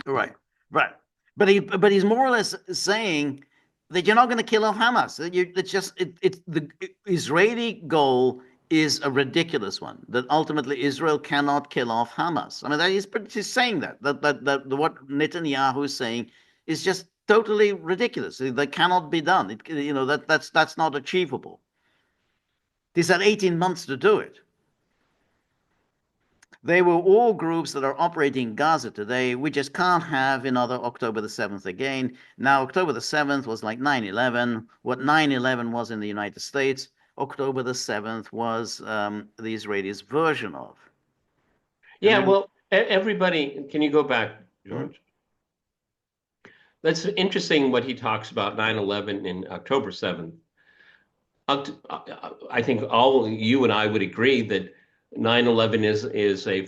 A: right, right. But he's more or less saying that you're not going to kill off Hamas. It's just it's the Israeli goal is a ridiculous one. That ultimately Israel cannot kill off Hamas. I mean, he's saying that what Netanyahu is saying is just totally ridiculous. That cannot be done. That's not achievable. He's had 18 months to do it. They were all groups that are operating in Gaza today. We just can't have another October the 7th again. Now, October the 7th was like 9/11. What 9/11 was in the United States, October the 7th was the Israelis' version of.
B: Yeah, well, everybody, can you go back, George? That's interesting what he talks about 9/11 in October 7th. I think all you and I would agree that 9/11 is a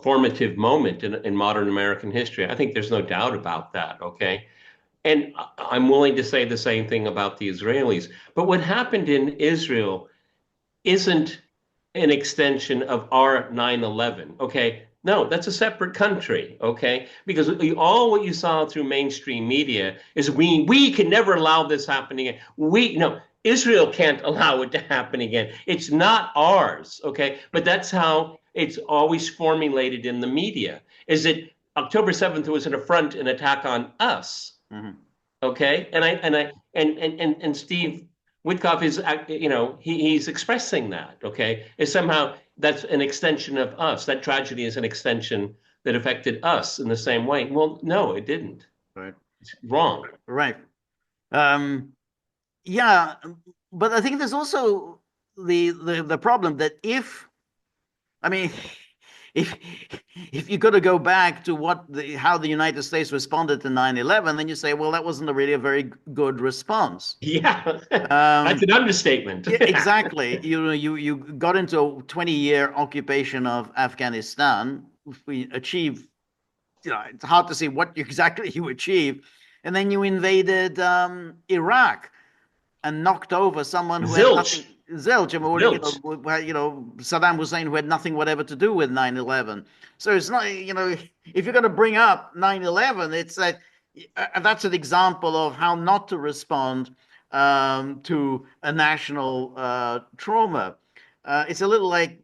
B: formative moment in modern American history. I think there's no doubt about that, okay? And I'm willing to say the same thing about the Israelis. But what happened in Israel isn't an extension of our 9/11, okay? No, that's a separate country, okay? Because all what you saw through mainstream media is we can never allow this happening. Israel can't allow it to happen again. It's not ours, okay? But that's how it's always formulated in the media. Is that October 7th was an affront, an attack on us, okay? And Steve Witkoff is, he's expressing that, okay? Is somehow that's an extension of us. That tragedy is an extension that affected us in the same way. Well, no, it didn't.
A: Right.
B: It's wrong.
A: Right. Yeah, but I think there's also the problem that I mean, if you're going to go back to how the United States responded to 9/11, then you say, well, that wasn't really a very good response.
B: Yeah, that's an understatement.
A: Yeah, exactly. You got into a 20-year occupation of Afghanistan. We achieved, it's hard to see what exactly you achieved, and then you invaded Iraq and knocked over someone who had nothing. Zilch, Saddam Hussein, who had nothing whatever to do with 9/11. So it's not, if you're going to bring up 9/11, it's that's an example of how not to respond to a national trauma. It's a little like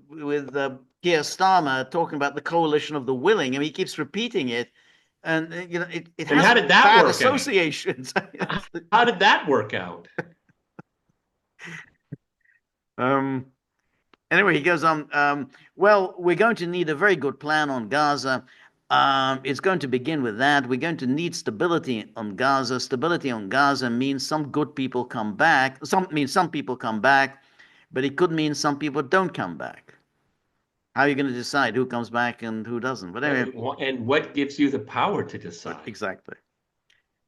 A: with Keir Starmer talking about the coalition of the willing. I mean, he keeps repeating it. And it has
B: how did that
A: bad
B: work
A: associations.
B: How did that work out?
A: Anyway, he goes on. Well, we're going to need a very good plan on Gaza. It's going to begin with that. We're going to need stability on Gaza. Stability on Gaza means some good people come back. Some people come back, but it could mean some people don't come back. How are you going to decide who comes back and who doesn't? But anyway,
B: and what gives you the power to decide?
A: Exactly.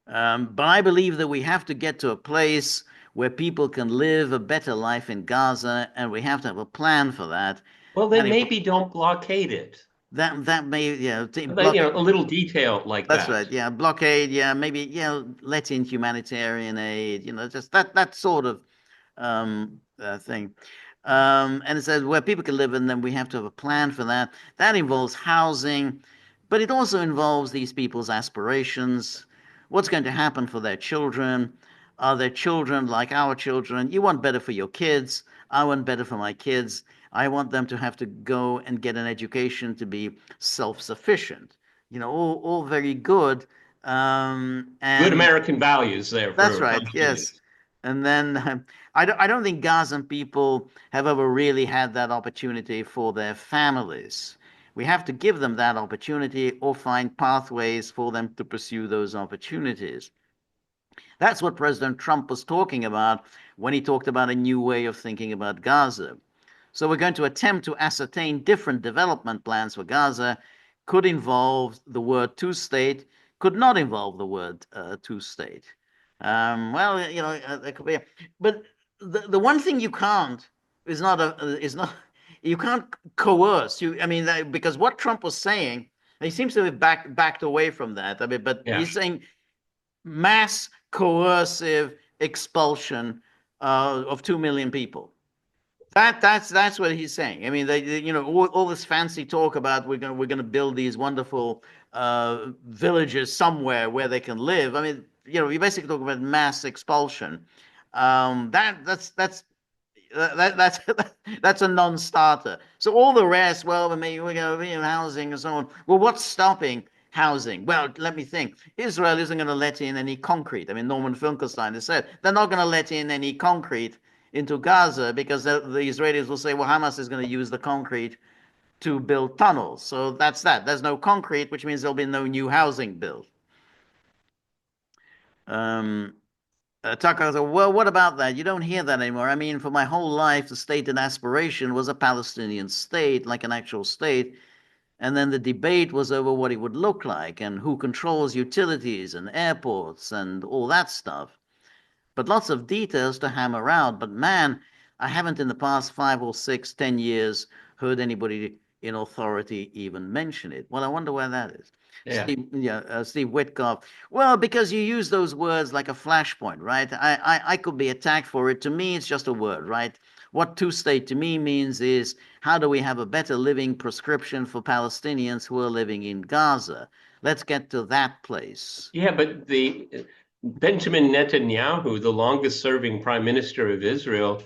A: But I believe that we have to get to a place where people can live a better life in Gaza, and we have to have a plan for that.
B: Well, then maybe don't blockade it.
A: that may, yeah,
B: But, a little detail like
A: that's
B: that.
A: right. Yeah, blockade. Yeah, maybe. Yeah, let in humanitarian aid. Just that sort of thing. And it says where people can live, and then we have to have a plan for that. That involves housing, but it also involves these people's aspirations. What's going to happen for their children? Are their children like our children? You want better for your kids. I want better for my kids. I want them to have to go and get an education to be self-sufficient. All very good.
B: Good
A: And
B: American values there
A: that's
B: for
A: right. Yes.
B: Palestinians.
A: And then I don't think Gazan people have ever really had that opportunity for their families. We have to give them that opportunity or find pathways for them to pursue those opportunities. That's what President Trump was talking about when he talked about a new way of thinking about Gaza. So we're going to attempt to ascertain different development plans for Gaza. Could involve the word two-state, could not involve the word two-state. Well, there could be, but the one thing you can't is not you can't coerce. I mean, because what Trump was saying, he seems to have backed away from that. I mean, but
B: Yeah.
A: he's saying mass coercive expulsion of 2 million people. That's what he's saying. I mean, all this fancy talk about we're gonna build these wonderful villages somewhere where they can live. I mean, you basically talk about mass expulsion. That's that's a non-starter. So all the rest, well, maybe we're going to be in housing and so on. Well, what's stopping housing? Well, let me think. Israel isn't going to let in any concrete. I mean, Norman Finkelstein has said they're not going to let in any concrete into Gaza because the Israelis will say, well, Hamas is going to use the concrete to build tunnels. So that's that. There's no concrete, which means there'll be no new housing built. Um, Tucker said, well, what about that? You don't hear that anymore. I mean, for my whole life, the stated aspiration was a Palestinian state, like an actual state. And then the debate was over what it would look like and who controls utilities and airports and all that stuff. But lots of details to hammer out. But man, I haven't in the past 5 or 6, 10 years heard anybody in authority even mention it. Well, I wonder why that is.
B: Yeah.
A: Steve Witkoff. Well, because you use those words like a flashpoint, right? I could be attacked for it. To me, it's just a word, right? What two-state to me means is how do we have a better living prescription for Palestinians who are living in Gaza? Let's get to that place.
B: Yeah, but the Benjamin Netanyahu, the longest serving prime minister of Israel,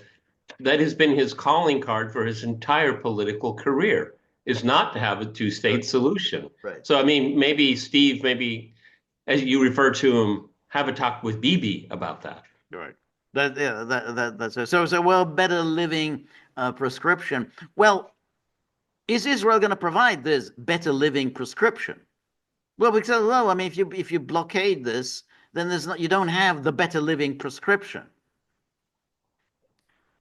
B: that has been his calling card for his entire political career, is not to have a two-state solution.
A: Right.
B: So, I mean, maybe Steve, maybe as you refer to him, have a talk with Bibi about that.
A: Right. That's it. So well, better living prescription. Well, is Israel going to provide this better living prescription? Well, because well, I mean, if you blockade this, then you don't have the better living prescription.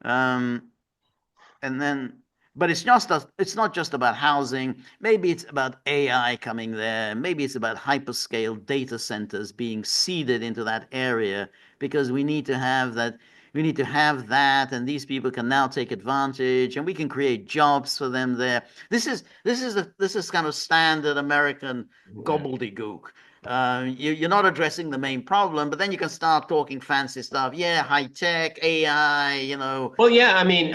A: Um, and then, but it's not just about housing. Maybe it's about AI coming there. Maybe it's about hyperscale data centers being seeded into that area because we need to have that. We need to have that, and these people can now take advantage, and we can create jobs for them there. This is kind of standard American
B: Yeah.
A: gobbledygook. You're not addressing the main problem, but then you can start talking fancy stuff. Yeah, high tech, AI,
B: Well, yeah, I mean,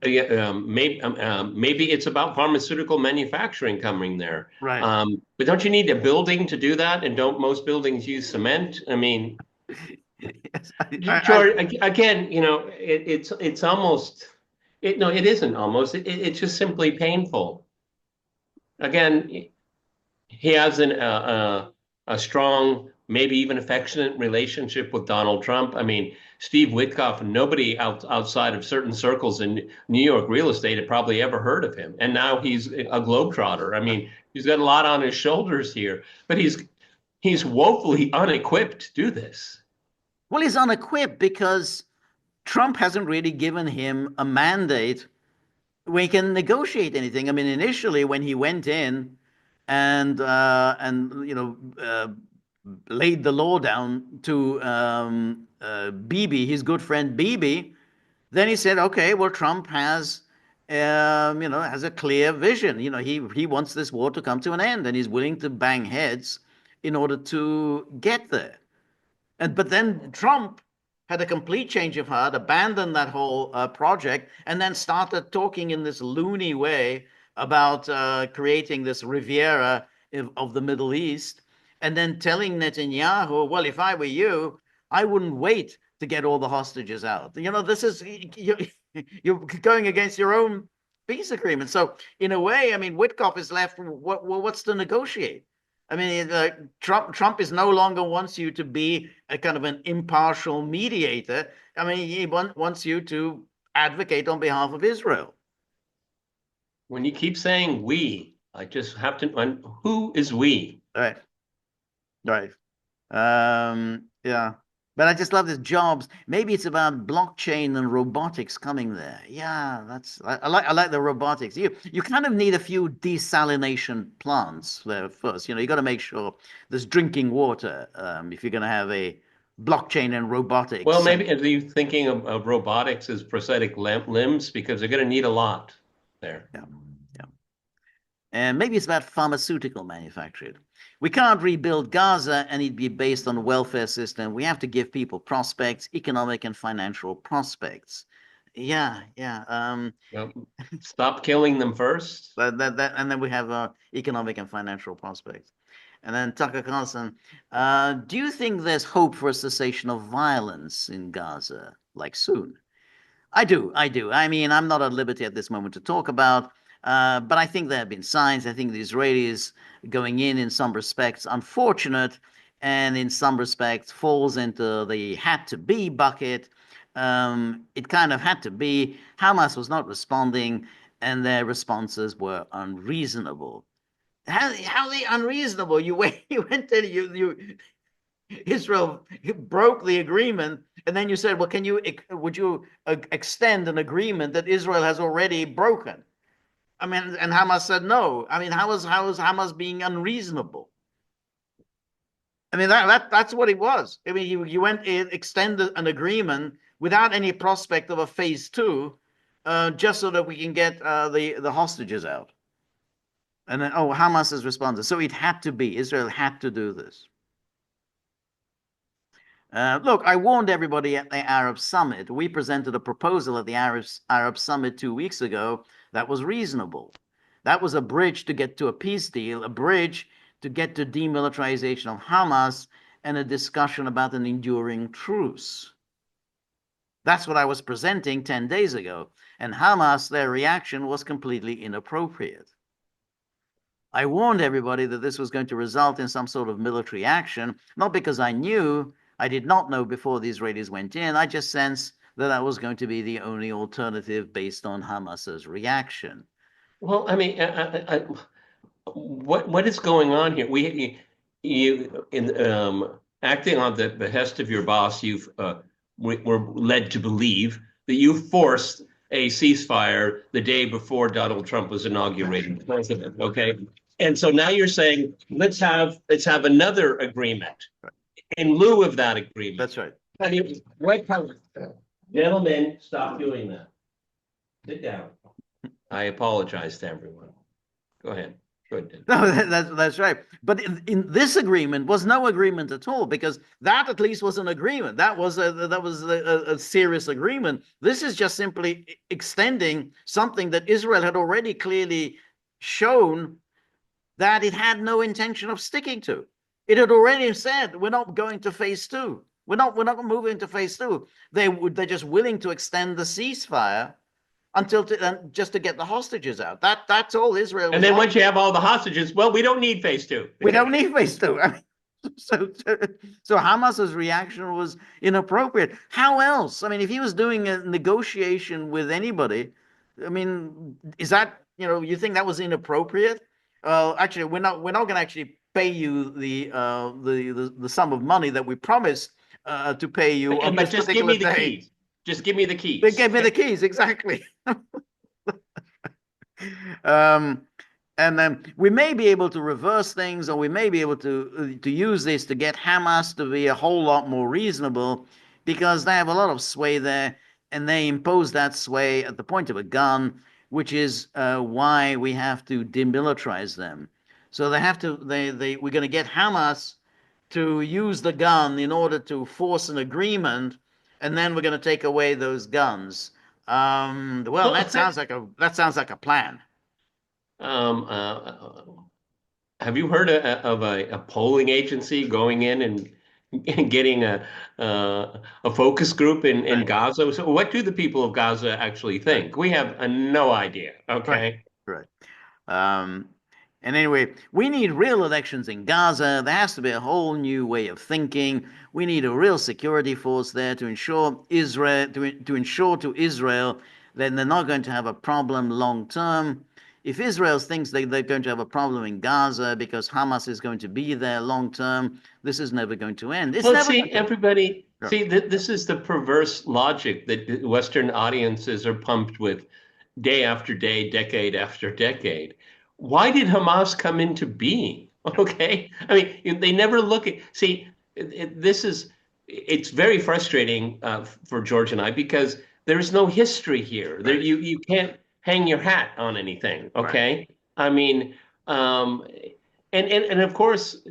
B: yeah, maybe it's about pharmaceutical manufacturing coming there.
A: right.
B: But don't you need a building to do that? And don't most buildings use cement? I mean,
A: Yes,
B: George, again, it's almost no, it isn't almost. It's just simply painful. Again, he has a strong, maybe even affectionate relationship with Donald Trump. I mean, Steve Witkoff, nobody outside of certain circles in New York real estate had probably ever heard of him. And now he's a globetrotter. I mean, he's got a lot on his shoulders here, but he's woefully unequipped to do this.
A: well, he's unequipped because Trump hasn't really given him a mandate where he can negotiate anything. I mean, initially when he went in and laid the law down to Bibi, his good friend Bibi, then he said, okay, well, Trump has has a clear vision. He wants this war to come to an end, and he's willing to bang heads in order to get there. But then Trump had a complete change of heart, abandoned that whole project, and then started talking in this loony way about creating this Riviera of the Middle East, and then telling Netanyahu, well, if I were you, I wouldn't wait to get all the hostages out. This is you're going against your own peace agreement. So in a way, I mean, Witkoff is left. What's to negotiate? I mean, Trump is no longer wants you to be a kind of an impartial mediator. I mean, he wants you to advocate on behalf of Israel.
B: When you keep saying we, I just have to, who is we?
A: Right. Right. Yeah. But I just love this jobs. Maybe it's about blockchain and robotics coming there. Yeah, I like the robotics. You kind of need a few desalination plants there first. You got to make sure there's drinking water if you're going to have a blockchain and robotics.
B: Well, maybe are you thinking of robotics as prosthetic limbs, because they're going to need a lot there.
A: Yeah. And maybe it's about pharmaceutical manufacturing. We can't rebuild Gaza and it'd be based on a welfare system. We have to give people prospects, economic and financial prospects. Yeah.
B: Well, stop killing them first.
A: And then we have economic and financial prospects. And then Tucker Carlson, do you think there's hope for a cessation of violence in Gaza, like soon? I do. I mean, I'm not at liberty at this moment to talk about, but I think there have been signs. I think the Israelis going in some respects, unfortunate, and in some respects falls into the had to be bucket. It kind of had to be. Hamas was not responding, and their responses were unreasonable. How are they unreasonable? You went to Israel broke the agreement, and then you said, well, would you extend an agreement that Israel has already broken? I mean, and Hamas said no. I mean, how is Hamas being unreasonable? I mean, that's what it was. I mean, you went in, extended an agreement without any prospect of a phase two, just so that we can get the hostages out. And then, Hamas has responded. So it had to be. Israel had to do this. Look, I warned everybody at the Arab Summit. We presented a proposal at the Arab Summit 2 weeks ago that was reasonable. That was a bridge to get to a peace deal, a bridge to get to demilitarization of Hamas, and a discussion about an enduring truce. That's what I was presenting 10 days ago. And Hamas, their reaction was completely inappropriate. I warned everybody that this was going to result in some sort of military action, not because I did not know before the Israelis went in. I just sensed that was going to be the only alternative based on Hamas's reaction.
B: Well, I mean, what is going on here? Acting on the behest of your boss, were led to believe that you forced a ceasefire the day before Donald Trump was inaugurated president. Okay, and so now you're saying let's have another agreement in lieu of that agreement.
A: That's right.
B: I mean, gentlemen, stop doing that. Sit down. I apologize to everyone. Go ahead. Good.
A: No, that's right. But in this agreement was no agreement at all, because that at least was an agreement. That was a serious agreement. This is just simply extending something that Israel had already clearly shown that it had no intention of sticking to. It had already said we're not going to phase two. We're not moving to phase two. They're just willing to extend the ceasefire until just to get the hostages out. That's all Israel.
B: And then once you have all the hostages, well, we don't need phase two.
A: We don't need phase two. I mean, so Hamas's reaction was inappropriate. How else? I mean, if he was doing a negotiation with anybody, I mean, is that you think that was inappropriate? Actually, we're not going to actually pay you the sum of money that we promised to pay you on this particular day.
B: Keys. Just give me the keys.
A: They gave me the keys, exactly. And then we may be able to reverse things, or we may be able to use this to get Hamas to be a whole lot more reasonable, because they have a lot of sway there, and they impose that sway at the point of a gun which is why we have to demilitarize them. So they have to. We're going to get Hamas to use the gun in order to force an agreement, and then we're going to take away those guns. Well,
B: Well,
A: that sounds like a plan.
B: um, uh, have you heard of a polling agency going in and getting a focus group in
A: Right,
B: Gaza? So what do the people of Gaza actually
A: right,
B: think? We have no idea.
A: right,
B: Okay.
A: right. Um, and anyway, we need real elections in Gaza. There has to be a whole new way of thinking. We need a real security force there to ensure Israel to ensure to Israel that they're not going to have a problem long term. If Israel thinks they're going to have a problem in Gaza because Hamas is going to be there long term, this is never going to end. It's
B: Well,
A: never
B: see,
A: going to.
B: everybody,
A: Sure.
B: see, this is the perverse logic that Western audiences are pumped with day after day, decade after decade. Why did Hamas come into being? Okay. I mean, they never look at, see, it's very frustrating for George and I because there's no history here.
A: Right,
B: You can't hang your hat on anything.
A: right.
B: Okay. I mean, um, and of course,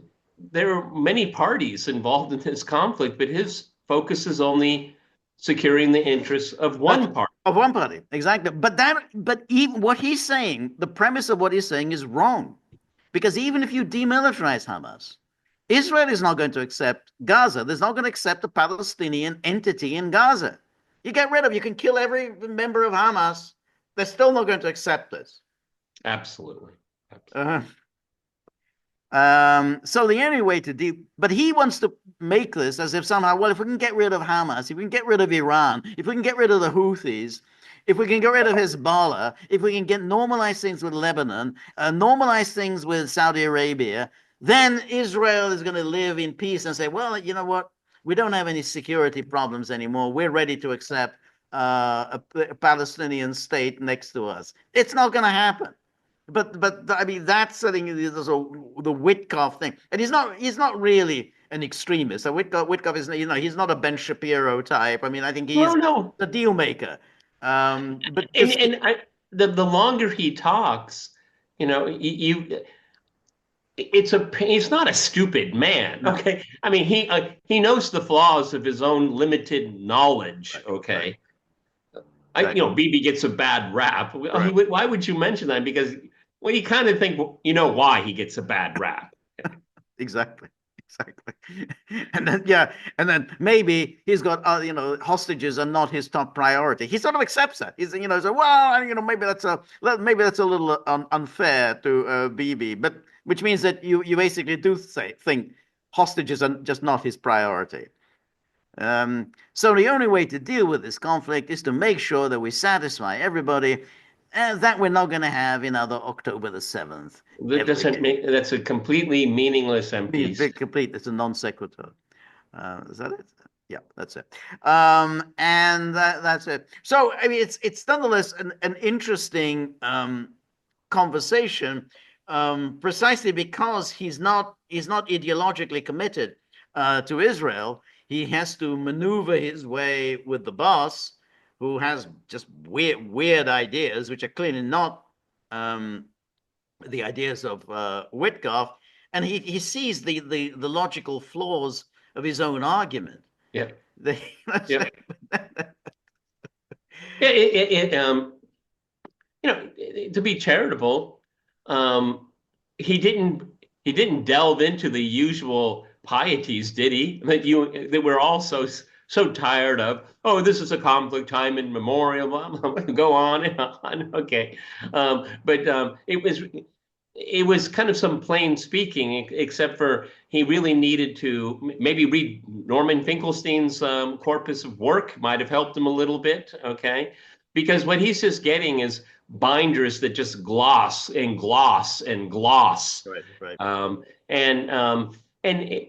B: there are many parties involved in this conflict, but his focus is only securing the interests of
A: That's
B: one party.
A: of one party, exactly. But even what he's saying, the premise of what he's saying is wrong, because even if you demilitarize Hamas, Israel is not going to accept Gaza. There's not going to accept a Palestinian entity in Gaza. You can kill every member of Hamas. They're still not going to accept this.
B: Absolutely.
A: Uh, so the only way to deal, but he wants to make this as if somehow, well, if we can get rid of Hamas, if we can get rid of Iran, if we can get rid of the Houthis, if we can get rid of Hezbollah, if we can get normalize things with Lebanon, normalize things with Saudi Arabia, then Israel is going to live in peace and say, well, you know what? We don't have any security problems anymore. We're ready to accept a Palestinian state next to us. It's not going to happen. But I mean that's I think the Witkoff thing, and he's not really an extremist. So Witkoff is he's not a Ben Shapiro type. I mean I think
B: Well,
A: he's
B: no,
A: a deal maker. But
B: and
A: just
B: and I, the longer he talks, you he's not a stupid man.
A: no,
B: Okay, I mean he knows the flaws of his own limited knowledge.
A: right, right,
B: Okay,
A: exactly,
B: Bibi gets a bad rap.
A: right,
B: Why would you mention that? Because well, you kind of think you know why he gets a bad rap.
A: exactly. Exactly. And then maybe he's got hostages are not his top priority. He sort of accepts that. He's so well, maybe that's a little unfair to Bibi, but which means that you basically do think hostages are just not his priority. So the only way to deal with this conflict is to make sure that we satisfy everybody, and that we're not going to have another October the 7th
B: That
A: ever
B: doesn't
A: again.
B: make that's a completely meaningless empty
A: It's complete. It's a non sequitur. Is that it? Yeah, that's it. And that's it. So I mean, it's nonetheless an interesting conversation, precisely because he's not ideologically committed to Israel. He has to maneuver his way with the boss, who has just weird ideas, which are clearly not um, the ideas of Witkoff, and he sees the logical flaws of his own argument.
B: Yeah,
A: The,
B: yeah, yeah. To be charitable, um, he didn't he didn't delve into the usual pieties, did he? That we're all so tired of. Oh, this is a conflict time in memorial. Blah, blah, blah, go on and on. Okay, but it was kind of some plain speaking, except for he really needed to maybe read Norman Finkelstein's corpus of work, might have helped him a little bit. Okay, because what he's just getting is binders that just gloss and gloss and gloss.
A: right, right,
B: And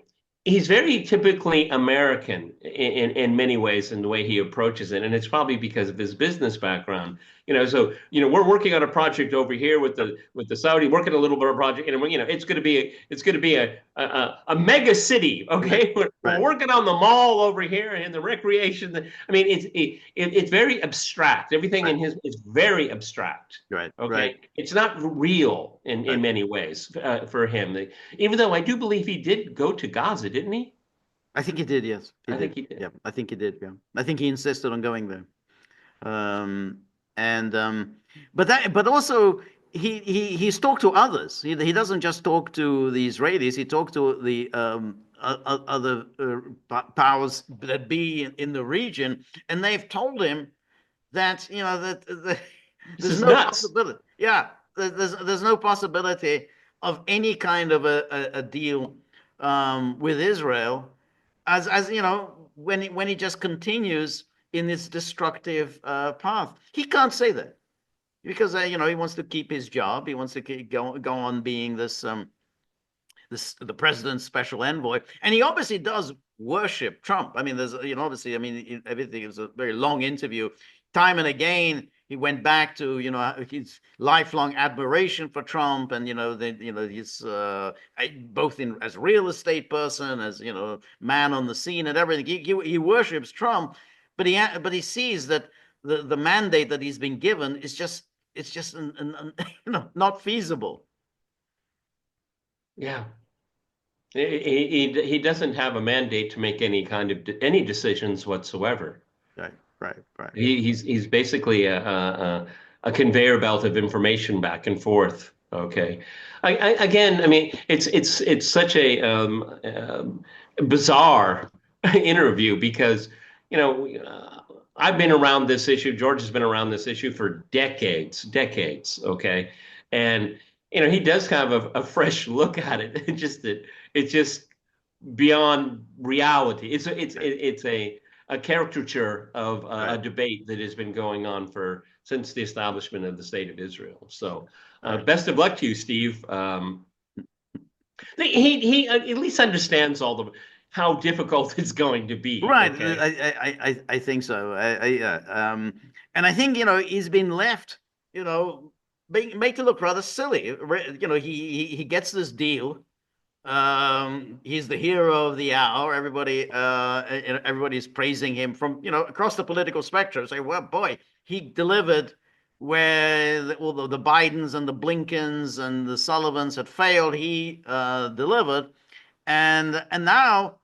B: he's very typically American in many ways in the way he approaches it, and it's probably because of his business background. So we're working on a project over here with the Saudi, working a little bit of a project, and it's going to be a mega city. Okay, we're working on the mall over here and the recreation. I mean, it's very abstract. Everything in his is very abstract. Okay, it's not real in many ways for him. Even though I do believe he did go to Gaza, didn't he?
A: I think he did. Yes,
B: I think he did.
A: Yeah, I think he did. Yeah, I think he insisted on going there. And but also he's talked to others. He doesn't just talk to the Israelis. He talked to the other powers that be in the region, and they've told him that there's no possibility. Yeah, there's no possibility of any kind of a deal with Israel, as when he just continues in this destructive path. He can't say that because he wants to keep his job. He wants to go on being the president's special envoy, and he obviously does worship Trump. I mean, there's obviously, I mean, everything is a very long interview. Time and again, he went back to his lifelong admiration for Trump, and he's both as real estate person, as man on the scene and everything. He worships Trump, but he sees that the mandate that he's been given is just not feasible.
B: Yeah. He doesn't have a mandate to make any kind of any decisions whatsoever.
A: Right.
B: He's basically a conveyor belt of information back and forth. Okay. Again, I mean, it's such a bizarre interview because I've been around this issue. George has been around this issue for decades. Okay, and he does have a fresh look at it. It's just beyond reality. It's a caricature of a debate that has been going on since the establishment of the state of Israel. So, best of luck to you, Steve. He at least understands how difficult it's going to be.
A: Right.
B: Okay?
A: I think so. And I think he's been left made to look rather silly. He gets this deal. He's the hero of the hour. Everybody's praising him from across the political spectrum. Say, well, boy, he delivered where all the Bidens and the Blinkens and the Sullivans had failed. He delivered, and now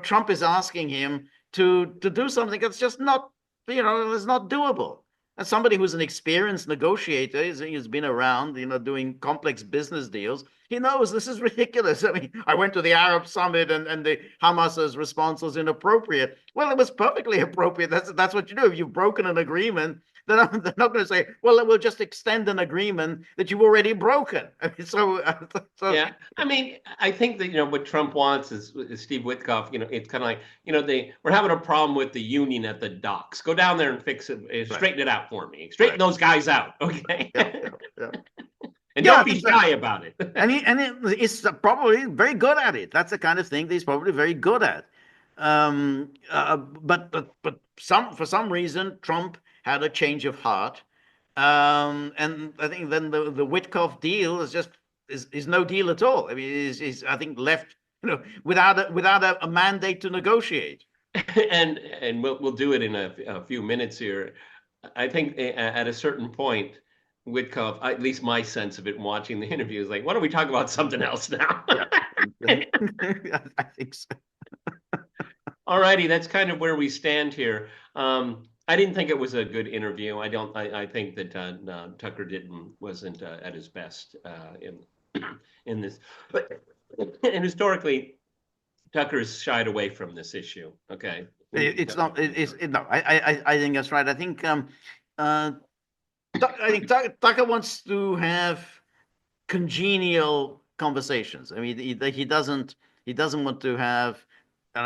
A: Trump is asking him to do something that's just not it's not doable. As somebody who's an experienced negotiator, he's been around, doing complex business deals. He knows this is ridiculous. I mean, I went to the Arab summit and the Hamas's response was inappropriate. Well, it was perfectly appropriate. That's what you do. If you've broken an agreement, they're not going to say, well, we'll just extend an agreement that you've already broken. I mean, so
B: yeah. I mean, I think that what Trump wants is Steve Witkoff. It's kind of like we're having a problem with the union at the docks. Go down there and fix it, straighten it out for me. Straighten those guys out, okay? Yeah. And don't be shy about it.
A: and he's probably very good at it. That's the kind of thing that he's probably very good at. But for some reason, Trump had a change of heart, and I think then the Witkoff deal is no deal at all. I mean, is I think left without a mandate to negotiate.
B: And we'll do it in a few minutes here. I think at a certain point, Witkoff, at least my sense of it, watching the interview, is like, why don't we talk about something else now?
A: I think so.
B: All righty, that's kind of where we stand here. I didn't think it was a good interview. I think that Tucker wasn't at his best in this. And historically, Tucker's shied away from this issue. Okay,
A: no. I think that's right. I think Tucker wants to have congenial conversations. I mean, he doesn't want to have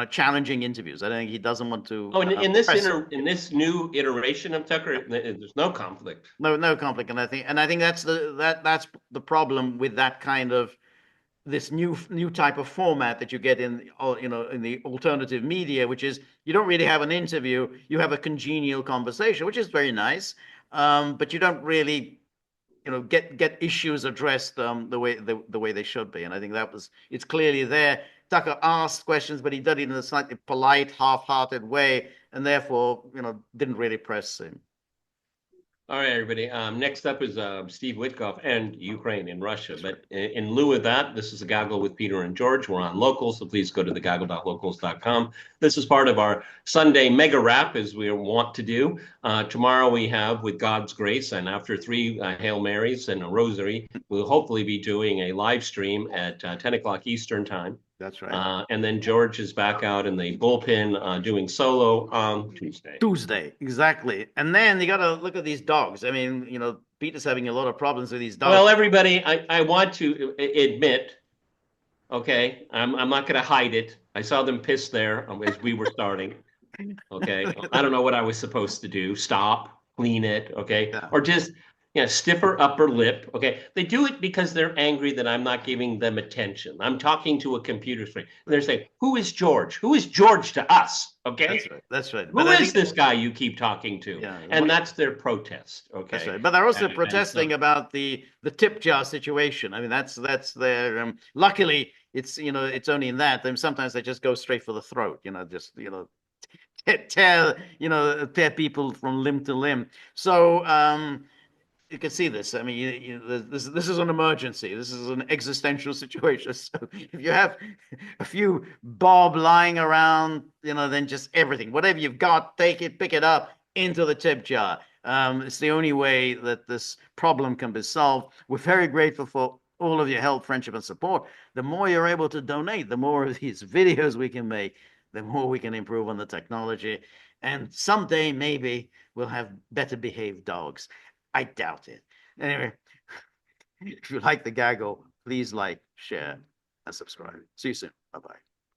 A: challenging interviews. I think he doesn't want to.
B: Oh, in this new iteration of Tucker, there's no conflict.
A: No conflict, and I think that's the problem with that kind of this new type of format that you get in the alternative media, which is you don't really have an interview, you have a congenial conversation, which is very nice. but you don't really, get issues addressed the way they should be. And I think it's clearly there. Tucker asked questions, but he did it in a slightly polite, half-hearted way, and therefore, didn't really press him.
B: All right, everybody. Next up is Steve Witkoff and Ukraine and Russia. But in lieu of that, this is a Gaggle with Peter and George. We're on Locals, so please go to thegaggle.locals.com. This is part of our Sunday mega wrap, as we want to do. Tomorrow we have, with God's grace, and after 3 Hail Marys and a rosary, we'll hopefully be doing a live stream at 10 o'clock Eastern time.
A: That's right.
B: And then George is back out in the bullpen doing solo on Tuesday.
A: Tuesday, exactly. And then you got to look at these dogs. I mean, Peter's having a lot of problems with these dogs.
B: Well, everybody, I want to admit, okay, I'm not going to hide it. I saw them piss there as we were starting. Okay, I don't know what I was supposed to do. Stop, clean it, okay,
A: Yeah.
B: or just stiffer upper lip. Okay, they do it because they're angry that I'm not giving them attention. I'm talking to a computer screen. And they're saying, "Who is George? Who is George to us?" Okay,
A: That's right. That's right.
B: Who is this guy you keep talking to?
A: Yeah,
B: and that's their protest. Okay,
A: that's right. But they're also protesting about the tip jar situation. I mean, that's their. Luckily, it's only in that. Then sometimes they just go straight for the throat. Just tear people from limb to limb. So you can see this. I mean, this is an emergency. This is an existential situation. So if you have a few bob lying around, then just everything, whatever you've got, take it, pick it up into the tip jar. It's the only way that this problem can be solved. We're very grateful for all of your help, friendship, and support. The more you're able to donate, the more of these videos we can make, the more we can improve on the technology. And someday, maybe, we'll have better behaved dogs. I doubt it. Anyway, if you like the gaggle, please like, share, and subscribe. See you soon. Bye-bye.